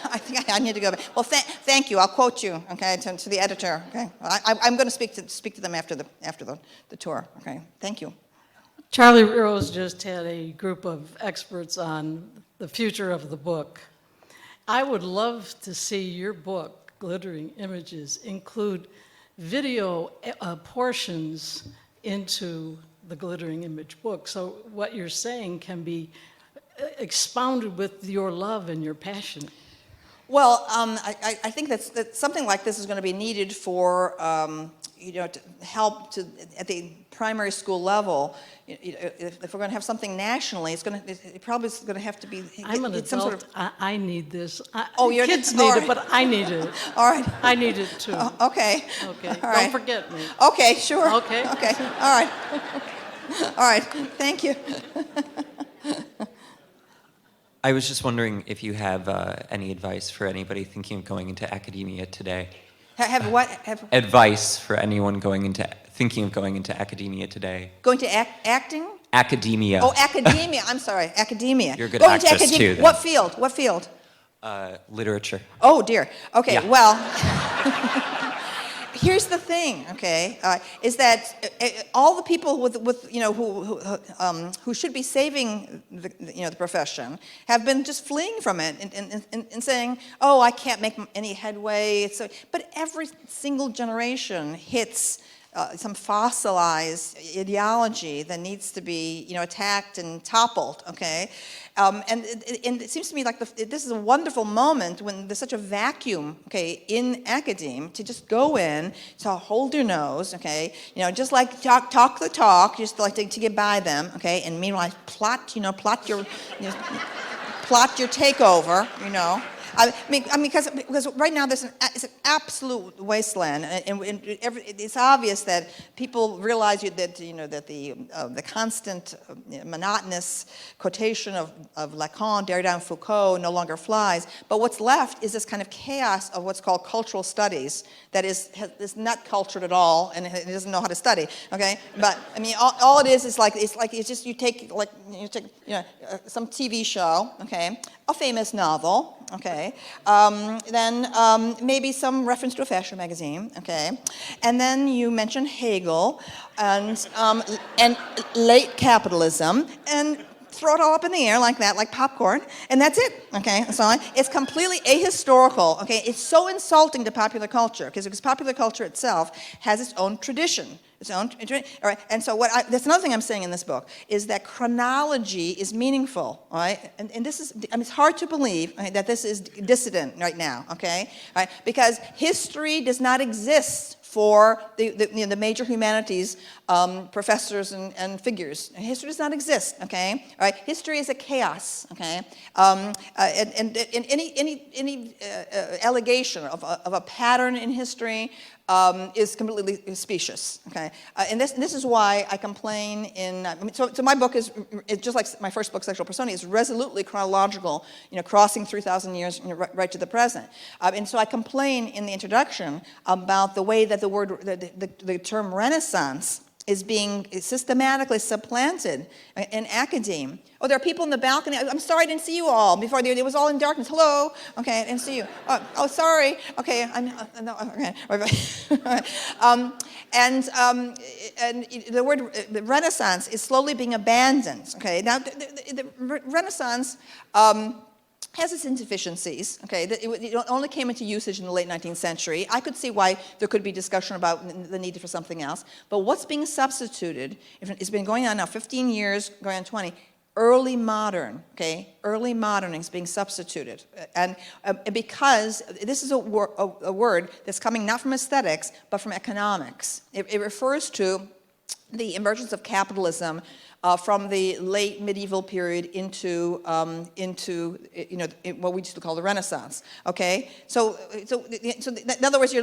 Speaker 1: I think I need to go back. Well, thank you. I'll quote you, okay, to the editor. Okay, I'm going to speak to them after the tour. Okay, thank you.
Speaker 3: Charlie Rose just had a group of experts on the future of the book. I would love to see your book, Glittering Images, include video portions into the Glittering Image book. So what you're saying can be expounded with your love and your passion.
Speaker 1: Well, I think that something like this is going to be needed for to help at the primary school level. If we're going to have something nationally, it probably is going to have to be.
Speaker 3: I'm an adult. I need this.
Speaker 1: Your
Speaker 3: kids need it, but I need it.
Speaker 1: All right.
Speaker 3: I need it too.
Speaker 1: Okay.
Speaker 3: Okay.
Speaker 1: All right.
Speaker 3: Don't forget me.
Speaker 1: Okay. Sure.
Speaker 3: Okay.
Speaker 1: Okay. All right. All right. Thank you.
Speaker 4: I was just wondering if you have any advice for anybody thinking of going into academia today.
Speaker 1: Have what?
Speaker 4: Advice for anyone thinking of going into academia today.
Speaker 1: Going to acting?
Speaker 4: Academia.
Speaker 1: Oh, academia. I'm sorry, academia.
Speaker 4: You're good
Speaker 1: going
Speaker 4: actress
Speaker 1: to academia.
Speaker 4: too. Then.
Speaker 1: What field? What field?
Speaker 4: Literature.
Speaker 1: Oh dear. Okay.
Speaker 4: Yeah.
Speaker 1: Well, here's the thing. Okay, is that all the people who should be saving the profession have been just fleeing from it and saying, oh, I can't make any headway. But every single generation hits some fossilized ideology that needs to be attacked and toppled. Okay. And it seems to me like this is a wonderful moment when there's such a vacuum, okay, in academe to just go in, to hold your nose, okay, just like talk the talk, just like to get by them, okay, and meanwhile plot your takeover, I mean, because right now it's an absolute wasteland, and it's obvious that people realize that the constant monotonous quotation of Lacan, Derrida, and Foucault no longer flies. But what's left is this kind of chaos of what's called cultural studies that is not cultured at all, and it doesn't know how to study. Okay, but I mean, all it is it's just you take some TV show, okay, a famous novel. Okay, then maybe some reference to a fashion magazine. Okay, and then you mention Hegel and late capitalism and throw it all up in the air like that, like popcorn, and that's it. Okay, so it's completely ahistorical. Okay, it's so insulting to popular culture because popular culture itself has its own tradition. All right, and so that's another thing I'm saying in this book is that chronology is meaningful. All right, and this is, I mean, it's hard to believe, okay, that this is dissident right now. Okay, all right, because history does not exist for the major humanities professors and figures. History does not exist. Okay, all right, history is a chaos. Okay, and any allegation of a pattern in history is completely specious. Okay, and this is why I complain in. So my book is just like my first book, Sexual Personality, is resolutely chronological. Crossing 3,000 years right to the present. And so I complain in the introduction about the way that the term Renaissance is being systematically supplanted in academe. Oh, there are people in the balcony. I'm sorry I didn't see you all before. It was all in darkness. Hello. Okay, I didn't see you. Oh, sorry. Okay, no, okay. And the word the Renaissance is slowly being abandoned. Okay, now the Renaissance has its insufficiencies. Okay, it only came into usage in the late 19th century. I could see why there could be discussion about the need for something else. But what's being substituted? It's been going on now 15 years, going on 20. Early modern, okay? Early modern is being substituted. And because this is a word that's coming not from aesthetics, but from economics. It refers to the emergence of capitalism from the late medieval period into what we used to call the Renaissance. Okay, so in other words,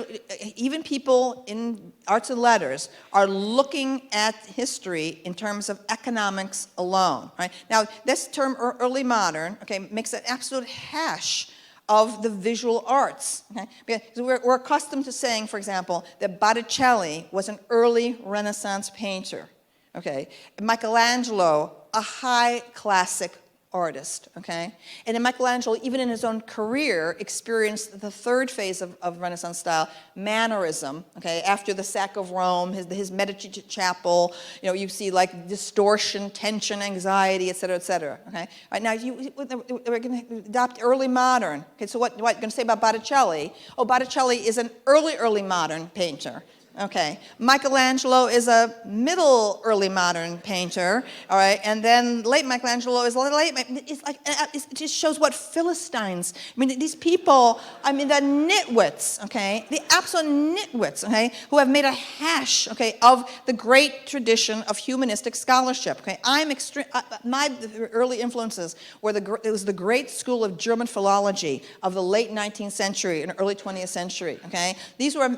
Speaker 1: even people in arts and letters are looking at history in terms of economics alone. Right now, this term early modern, okay, makes an absolute hash of the visual arts. Okay? Because we're accustomed to saying, for example, that Botticelli was an early Renaissance painter. Okay, Michelangelo, a high classic artist. Okay, and then Michelangelo, even in his own career, experienced the third phase of Renaissance style, mannerism. Okay, after the sack of Rome, his Medici Chapel, you see like distortion, tension, anxiety, et cetera, et cetera. Okay, right now we're going to adopt early modern. Okay, so what are you going to say about Botticelli? Oh, Botticelli is an early modern painter. Okay, Michelangelo is a middle early modern painter, all right, and then late Michelangelo is late. It just shows what Philistines. I mean, these people. I mean, the nitwits. Okay, the absolute nitwits. Okay, who have made a hash. Okay, of the great tradition of humanistic scholarship. Okay, I'm extreme. My early influences were it was the great school of German philology of the late 19th century and early 20th century. Okay, these were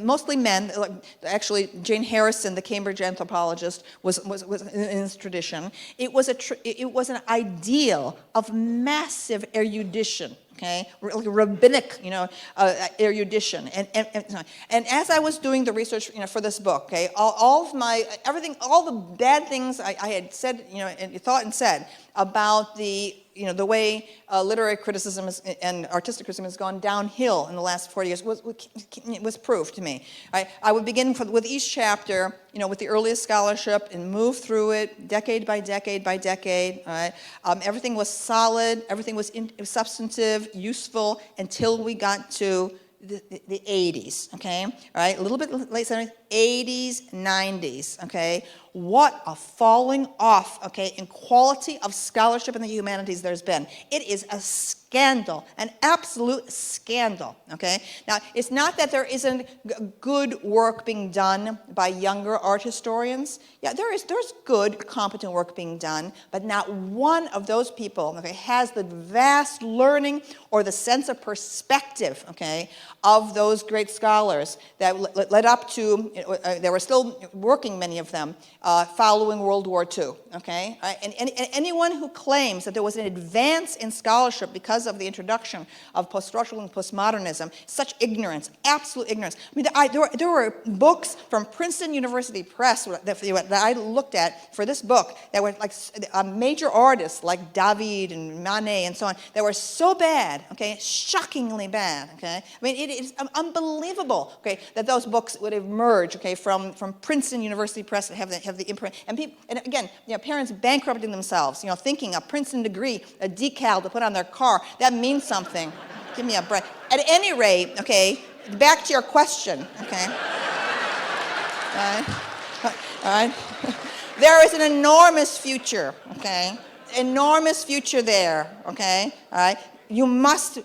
Speaker 1: mostly men. Actually, Jane Harrison, the Cambridge anthropologist, was in this tradition. It was an ideal of massive erudition. Okay, like rabbinic, erudition, and as I was doing the research, for this book, okay, all the bad things I had said, and thought and said about the way literary criticism and artistic criticism has gone downhill in the last 40 years was proof to me. Right? I would begin with each chapter, with the earliest scholarship and move through it decade by decade by decade. All right? Everything was solid, everything was substantive, useful until we got to the 80s, okay? All right, a little bit late 70s, 80s, 90s, okay? What a falling off, okay, in quality of scholarship in the humanities there's been. It is a scandal, an absolute scandal, okay? Now, it's not that there isn't good work being done by younger art historians. Yeah, there's good, competent work being done, but not one of those people, okay, has the vast learning or the sense of perspective, okay, of those great scholars that led up to, they were still working, many of them, following World War II, okay? And anyone who claims that there was an advance in scholarship because of the introduction of post-structural and postmodernism, such ignorance, absolute ignorance. I mean, there were books from Princeton University Press that I looked at for this book that were like major artists like David and Manet and so on, that were so bad, okay, shockingly bad, okay? I mean, it is unbelievable, okay, that those books would emerge, okay, from Princeton University Press that have the imprint. And people, and again, parents bankrupting themselves, thinking a Princeton degree, a decal to put on their car, that means something. Give me a break. At any rate, okay, back to your question, okay? All right. There is an enormous future, okay? Enormous future there, okay? All right. You must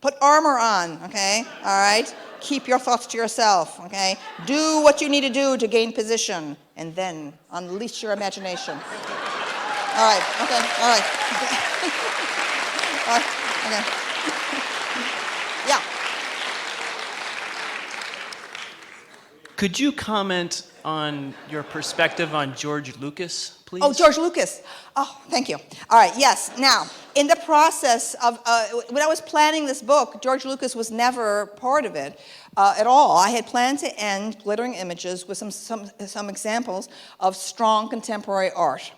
Speaker 1: put armor on, okay? All right? Keep your thoughts to yourself, okay? Do what you need to do to gain position, and then unleash your imagination. All right, okay, all right. All right, okay. Yeah.
Speaker 5: Could you comment on your perspective on George Lucas, please?
Speaker 1: Oh, George Lucas. Oh, thank you. All right, yes. Now, in the process of, when I was planning this book, George Lucas was never part of it at all. I had planned to end Glittering Images with some examples of strong contemporary art.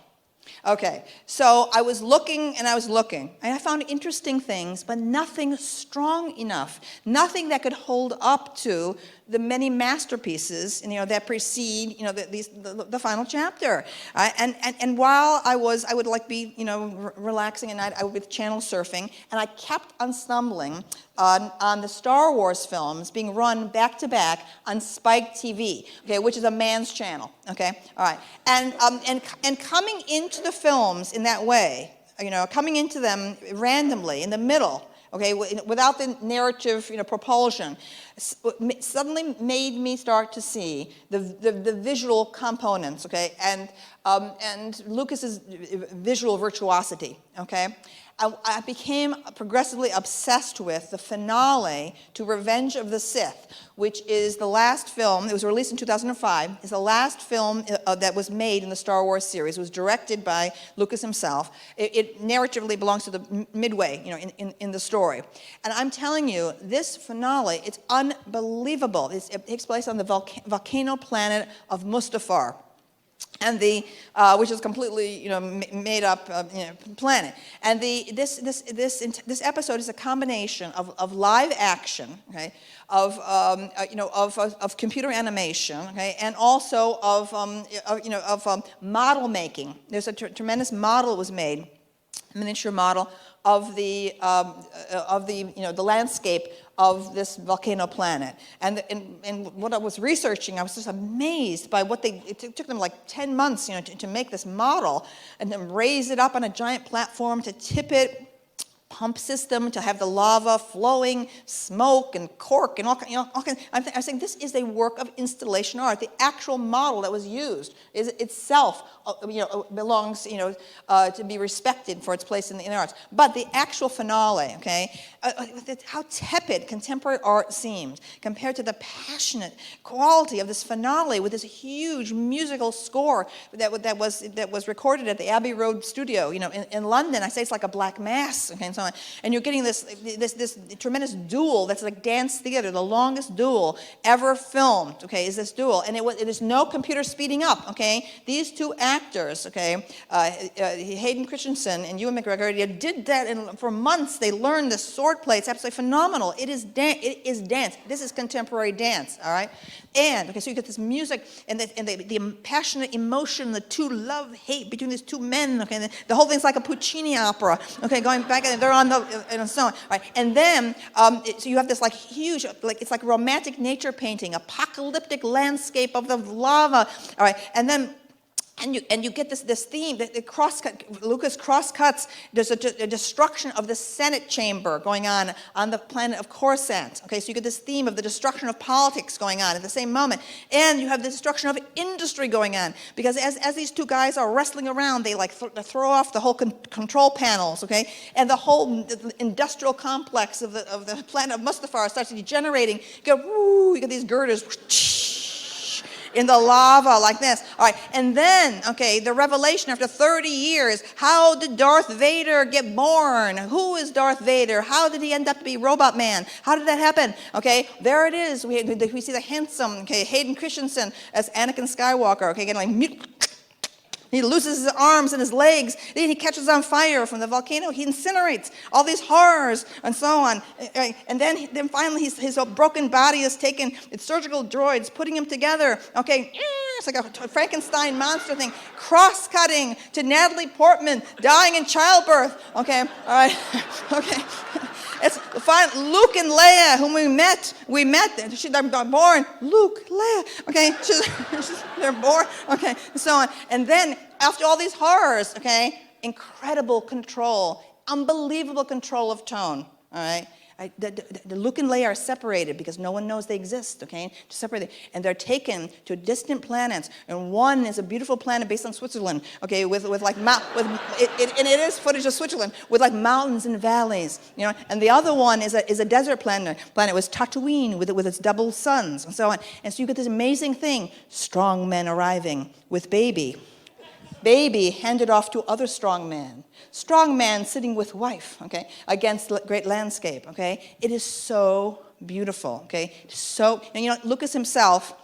Speaker 1: Okay, so I was looking and I was looking, and I found interesting things, but nothing strong enough, nothing that could hold up to the many masterpieces, that precede, the final chapter. And while I would like be, relaxing at night, I would be channel surfing, and I kept on stumbling on the Star Wars films being run back to back on Spike TV, okay, which is a man's channel, okay, all right, and coming into the films in that way, coming into them randomly in the middle. Okay, without the narrative, propulsion, suddenly made me start to see the visual components. Okay, and Lucas's visual virtuosity. Okay, I became progressively obsessed with the finale to Revenge of the Sith, which is the last film. It was released in 2005. It's the last film that was made in the Star Wars series. It was directed by Lucas himself. It narratively belongs to the midway, in the story. And I'm telling you, this finale, it's unbelievable. It takes place on the volcano planet of Mustafar, and which is completely, made up, planet. And this episode is a combination of live action, okay, of computer animation, okay, and also of model making. There's a tremendous model was made, miniature model of the landscape of this volcano planet. And what I was researching, I was just amazed by what it took them like 10 months, to make this model and then raise it up on a giant platform, to tip it, pump system, to have the lava flowing, smoke and cork and all kinds. I'm saying this is a work of installation art. The actual model that was used is itself, belongs, to be respected for its place in the arts. But the actual finale, okay, how tepid contemporary art seemed compared to the passionate quality of this finale with this huge musical score that was recorded at the Abbey Road studio, in London. I say it's like a black mass, okay, and so on. And you're getting this tremendous duel that's like dance theater. The longest duel ever filmed, okay, is this duel, and it is no computer speeding up, okay. These two actors, okay, Hayden Christensen and Ewan McGregor, they did that, and for months they learned this sword play. It's absolutely phenomenal. It is dance. This is contemporary dance, all right. And okay, so you get this music and the passionate emotion, the two love-hate between these two men. Okay, and the whole thing's like a Puccini opera. Okay, going back and they're on and so on. Right, and then so you have this like huge, like it's like romantic nature painting, apocalyptic landscape of the lava. All right, and then. And you get this theme that Lucas crosscuts. There's a destruction of the Senate chamber going on the planet of Coruscant. Okay, so you get this theme of the destruction of politics going on at the same moment, and you have the destruction of industry going on, because as these two guys are wrestling around, they like throw off the whole control panels. Okay, and the whole industrial complex of the planet of Mustafar starts degenerating. You get these girders. In the lava like this. All right, and then, okay, the revelation after 30 years, how did Darth Vader get born? Who is Darth Vader? How did he end up to be Robot Man? How did that happen? Okay, there it is. We see the handsome, okay, Hayden Christensen as Anakin Skywalker, okay, getting like he loses his arms and his legs. Then he catches on fire from the volcano. He incinerates all these horrors and so on. And then finally his broken body is taken. It's surgical droids putting him together. Okay, it's like a Frankenstein monster thing. Cross-cutting to Natalie Portman dying in childbirth. Okay, all right, okay. It's fine. Luke and Leia, whom we met. They're born. Luke, Leia. Okay, they're born. Okay, and so on. And then after all these horrors, okay, incredible control, unbelievable control of tone. All right. Right? The Luke and Leia are separated because no one knows they exist, okay? Just separated. And they're taken to distant planets. And one is a beautiful planet based on Switzerland, okay, and it is footage of Switzerland, with like mountains and valleys, you know? And the other one is a desert planet with Tatooine, with its double suns, and so on. And so you get this amazing thing, strong men arriving with baby. Baby handed off to other strong man. Strong man sitting with wife, okay, against great landscape, okay? It is so beautiful, okay? And you know, Lucas himself,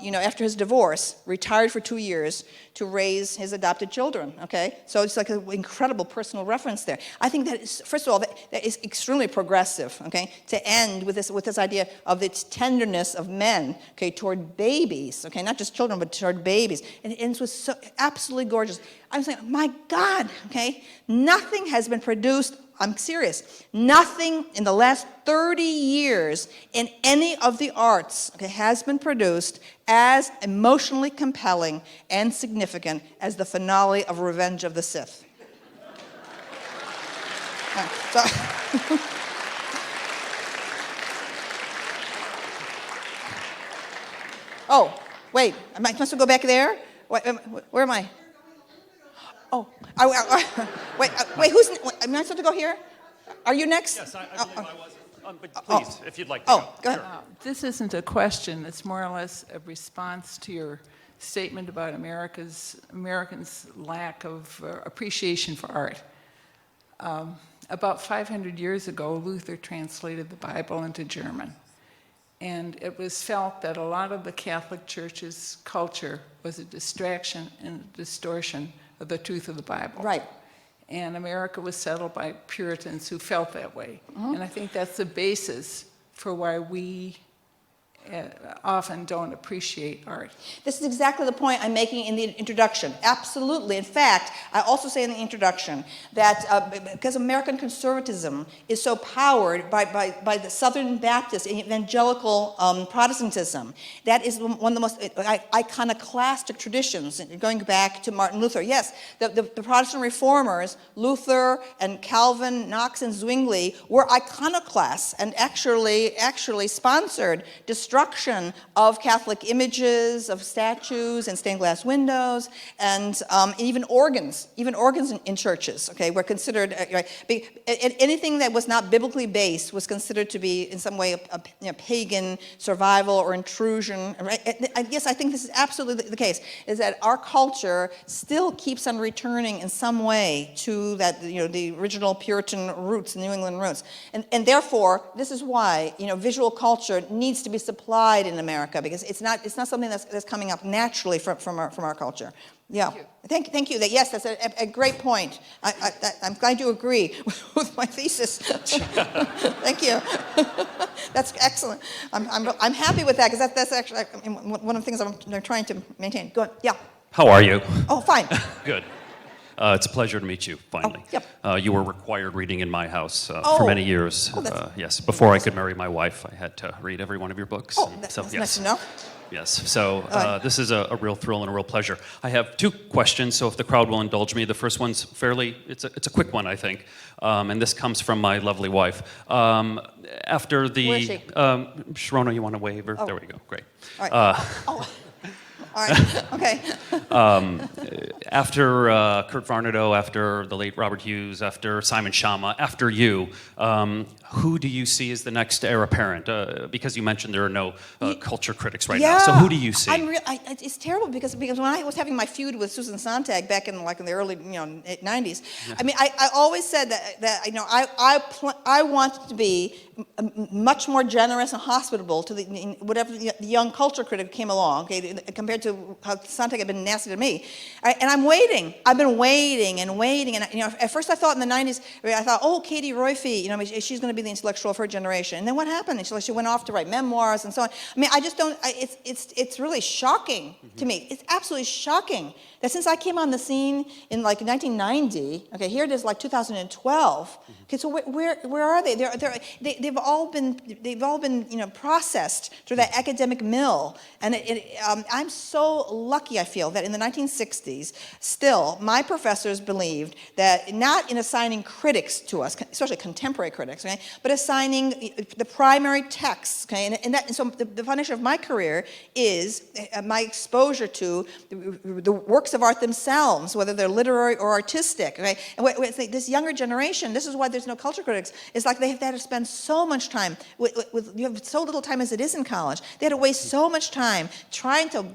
Speaker 1: you know, after his divorce, retired for 2 years to raise his adopted children, okay? So it's like an incredible personal reference there. I think that is, first of all, that is extremely progressive, okay? To end with this idea of its tenderness of men, okay, toward babies, okay? Not just children, but toward babies. And it ends with so absolutely gorgeous. I'm saying, my God, okay? Nothing has been produced, I'm serious, nothing in the last 30 years in any of the arts, okay, has been produced as emotionally compelling and significant as the finale of Revenge of the Sith. Oh, wait, am I supposed to go back there? Where am I? Oh, wait, am I supposed to go here? Are you next?
Speaker 6: Yes, I believe I was. But please, if you'd like to go.
Speaker 1: Go ahead.
Speaker 6: Sure.
Speaker 7: This isn't a question. It's more or less a response to your statement about Americans' lack of appreciation for art. About 500 years ago, Luther translated the Bible into German. And it was felt that a lot of the Catholic Church's culture was a distraction and a distortion of the truth of the Bible.
Speaker 1: Right.
Speaker 7: And America was settled by Puritans who felt that way. And I think that's the basis for why we often don't appreciate art.
Speaker 1: This is exactly the point I'm making in the introduction. Absolutely. In fact, I also say in the introduction that because American conservatism is so powered by the Southern Baptist and evangelical Protestantism, that is one of the most iconoclastic traditions, going back to Martin Luther. Yes, the Protestant reformers, Luther and Calvin, Knox and Zwingli, were iconoclasts and actually sponsored destruction of Catholic images, of statues and stained glass windows, and even organs in churches, okay, were considered, anything that was not biblically based was considered to be in some way a pagan survival or intrusion. Right? Yes, I think this is absolutely the case, is that our culture still keeps on returning in some way to that, the original Puritan roots, the New England roots. And therefore, this is why, visual culture needs to be supplied in America, because it's not something that's coming up naturally from our culture. Yeah, thank you. Yes, that's a great point. I'm glad you agree with my thesis. Thank you. That's excellent. I'm happy with that, because that's actually one of the things I'm trying to maintain. Go ahead. Yeah.
Speaker 6: How are you?
Speaker 1: Oh, fine.
Speaker 6: Good. It's a pleasure to meet you, finally.
Speaker 1: Oh, yep.
Speaker 6: You were required reading in my house for many years. Yes, before I could marry my wife, I had to read every one of your books.
Speaker 1: Oh, that's nice to know.
Speaker 6: Yes, so this is a real thrill and a real pleasure. I have two questions, so if the crowd will indulge me. The first one's it's a quick one, I think, and this comes from my lovely wife. After the...
Speaker 1: Where is she?
Speaker 6: Sharona, you want to wave? Or,
Speaker 1: Oh.
Speaker 6: There we go, great.
Speaker 1: All right. All right. Okay.
Speaker 6: After Kurt Varnado, after the late Robert Hughes, after Simon Schama, after you, who do you see as the next heir apparent? Because you mentioned there are no culture critics right now. So who do you see?
Speaker 1: It's terrible because when I was having my feud with Susan Sontag back in the early 90s, yeah. I mean, I always said that I wanted to be much more generous and hospitable to whatever the young culture critic came along, okay, compared to how Sontag had been nasty to me. And I'm waiting. I've been waiting and waiting. And at first I thought in the 90s, I thought, oh, Katie Roiphe, she's going to be the intellectual of her generation. And then what happened? She went off to write memoirs and so on. I mean, I just don't. It's really shocking to me. It's absolutely shocking that since I came on the scene in 1990, okay, here it is 2012. Okay, so where are they? They've all been processed through that academic mill, and I'm so so lucky, I feel, that in the 1960s, still, my professors believed that not in assigning critics to us, especially contemporary critics, okay, but assigning the primary texts, okay, and so the foundation of my career is my exposure to the works of art themselves, whether they're literary or artistic, okay, and this younger generation, this is why there's no culture critics, it's like they've had to spend so much time, you have so little time as it is in college, they had to waste so much time trying to,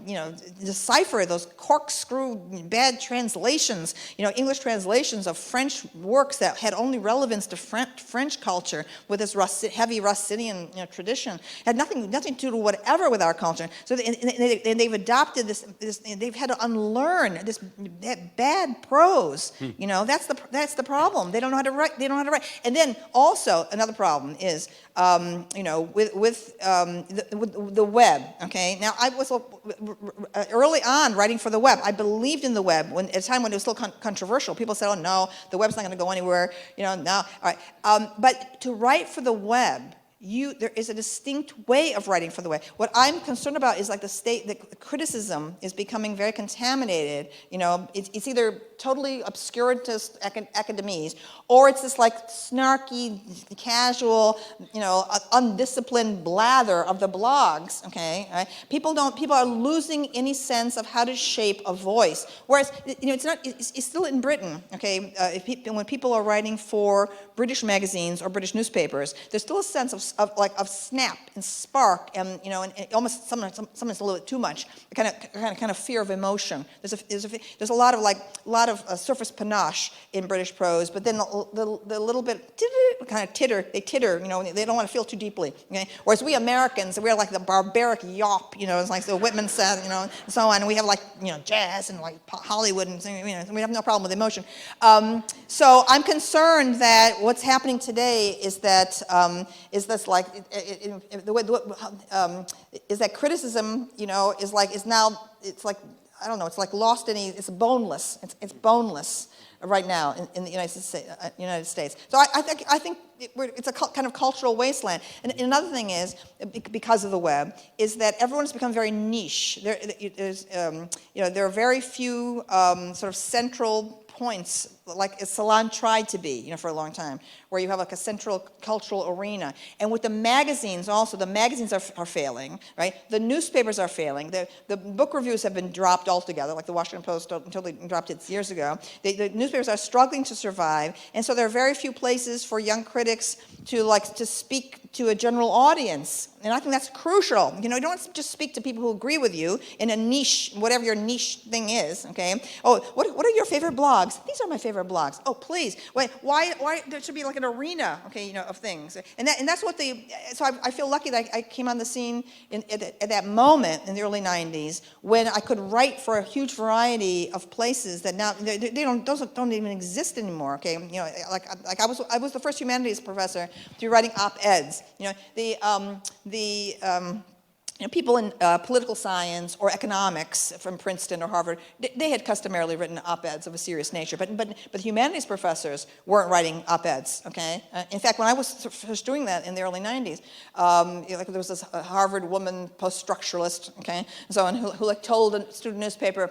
Speaker 1: decipher those corkscrew bad translations, English translations of French works that had only relevance to French culture with this heavy Racinian tradition. It had nothing to do whatever with our culture. So they've adopted this, they've had to unlearn this bad prose. That's the problem. They don't know how to write. They don't know how to write. And then also another problem is, with the web. Okay. Now I was early on writing for the web. I believed in the web at a time when it was still controversial. People said, "Oh no, the web's not going to go anywhere." No. All right. But to write for the web, there is a distinct way of writing for the web. What I'm concerned about is like the criticism is becoming very contaminated. It's either totally obscurantist academies, or it's this like snarky, casual, undisciplined blather of the blogs. Okay, right? People are losing any sense of how to shape a voice. Whereas it's still in Britain. Okay, when people are writing for British magazines or British newspapers, there's still a sense of snap and spark, and and almost sometimes a little bit too much. Kind of fear of emotion. There's a lot of surface panache in British prose, but then the little bit kind of titter. They titter. They don't want to feel too deeply. Okay? Whereas we Americans, we're like the barbaric yawp. It's like the Whitman said. And so on. And we have like jazz and like Hollywood, and we have no problem with emotion. So I'm concerned that what's happening today is that is that criticism, is now, it's like, I don't know, it's like lost it's boneless. It's boneless right now in the United States. So I think it's a kind of cultural wasteland. And another thing is, because of the web, is that everyone's become very niche. There are very few sort of central points, like Salon tried to be, for a long time, where you have like a central cultural arena. And with the magazines also, the magazines are failing, right? The newspapers are failing. The book reviews have been dropped altogether, like the Washington Post totally dropped it years ago. The newspapers are struggling to survive, and so there are very few places for young critics to speak to a general audience. And I think that's crucial. You don't just speak to people who agree with you in a niche, whatever your niche thing is, okay? Oh, what are your favorite blogs? These are my favorite blogs. Oh, please. Wait, why there should be like an arena, okay, of things. And that's what so I feel lucky that I came on the scene at that moment in the early 90s when I could write for a huge variety of places that now those don't even exist anymore, okay? Like I was the first humanities professor to be writing op-eds. People in political science or economics from Princeton or Harvard, they had customarily written op-eds of a serious nature, but humanities professors weren't writing op-eds, okay? In fact, when I was first doing that in the early 90s, there was this Harvard woman post-structuralist, okay, and so on, who told a student newspaper,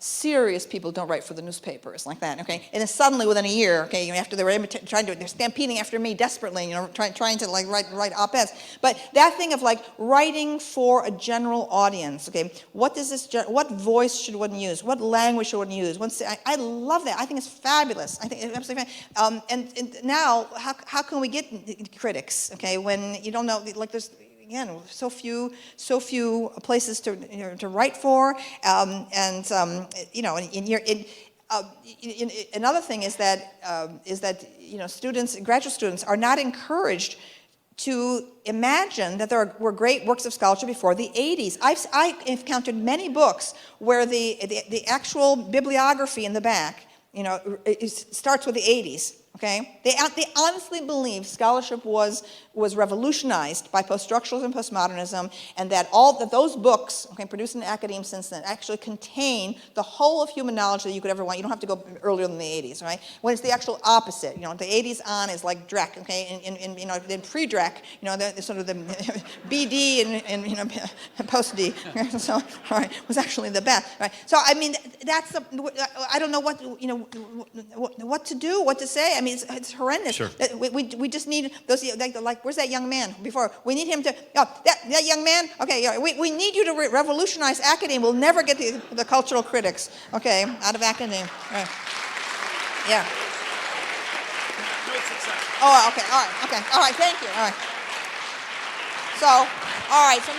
Speaker 1: serious people don't write for the newspapers, like that, okay? And then suddenly within a year, okay, after they were they're stampeding after me desperately, trying to write op-eds. But that thing of writing for a general audience, okay? What voice should one use? What language should one use? I love that. I think it's fabulous. I think it's absolutely fabulous. And now, how can we get critics, okay, when you don't know, like there's, again, so few places to write for, another thing is that students, graduate students, are not encouraged to imagine that there were great works of scholarship before the 80s. I've encountered many books where the actual bibliography in the back, it starts with the 80s. Okay, they honestly believe scholarship was revolutionized by post-structuralism and postmodernism, and that those books, okay, produced in academia since then, actually contain the whole of human knowledge that you could ever want. You don't have to go earlier than the 80s, right? When it's the actual opposite, the 80s on is like Drek, okay, and then pre-Drek, the sort of the BD and post-D, so, all right, was actually the best, right? So, I mean, I don't know what to do, what to say. I mean, it's horrendous.
Speaker 6: Sure.
Speaker 1: We just need those, like, where's that young man before? We need him to, that young man, okay, we need you to revolutionize academia. We'll never get the cultural critics, okay, out of academia. Right. Yeah. Oh, okay, all right, thank you, all right. So, all right, so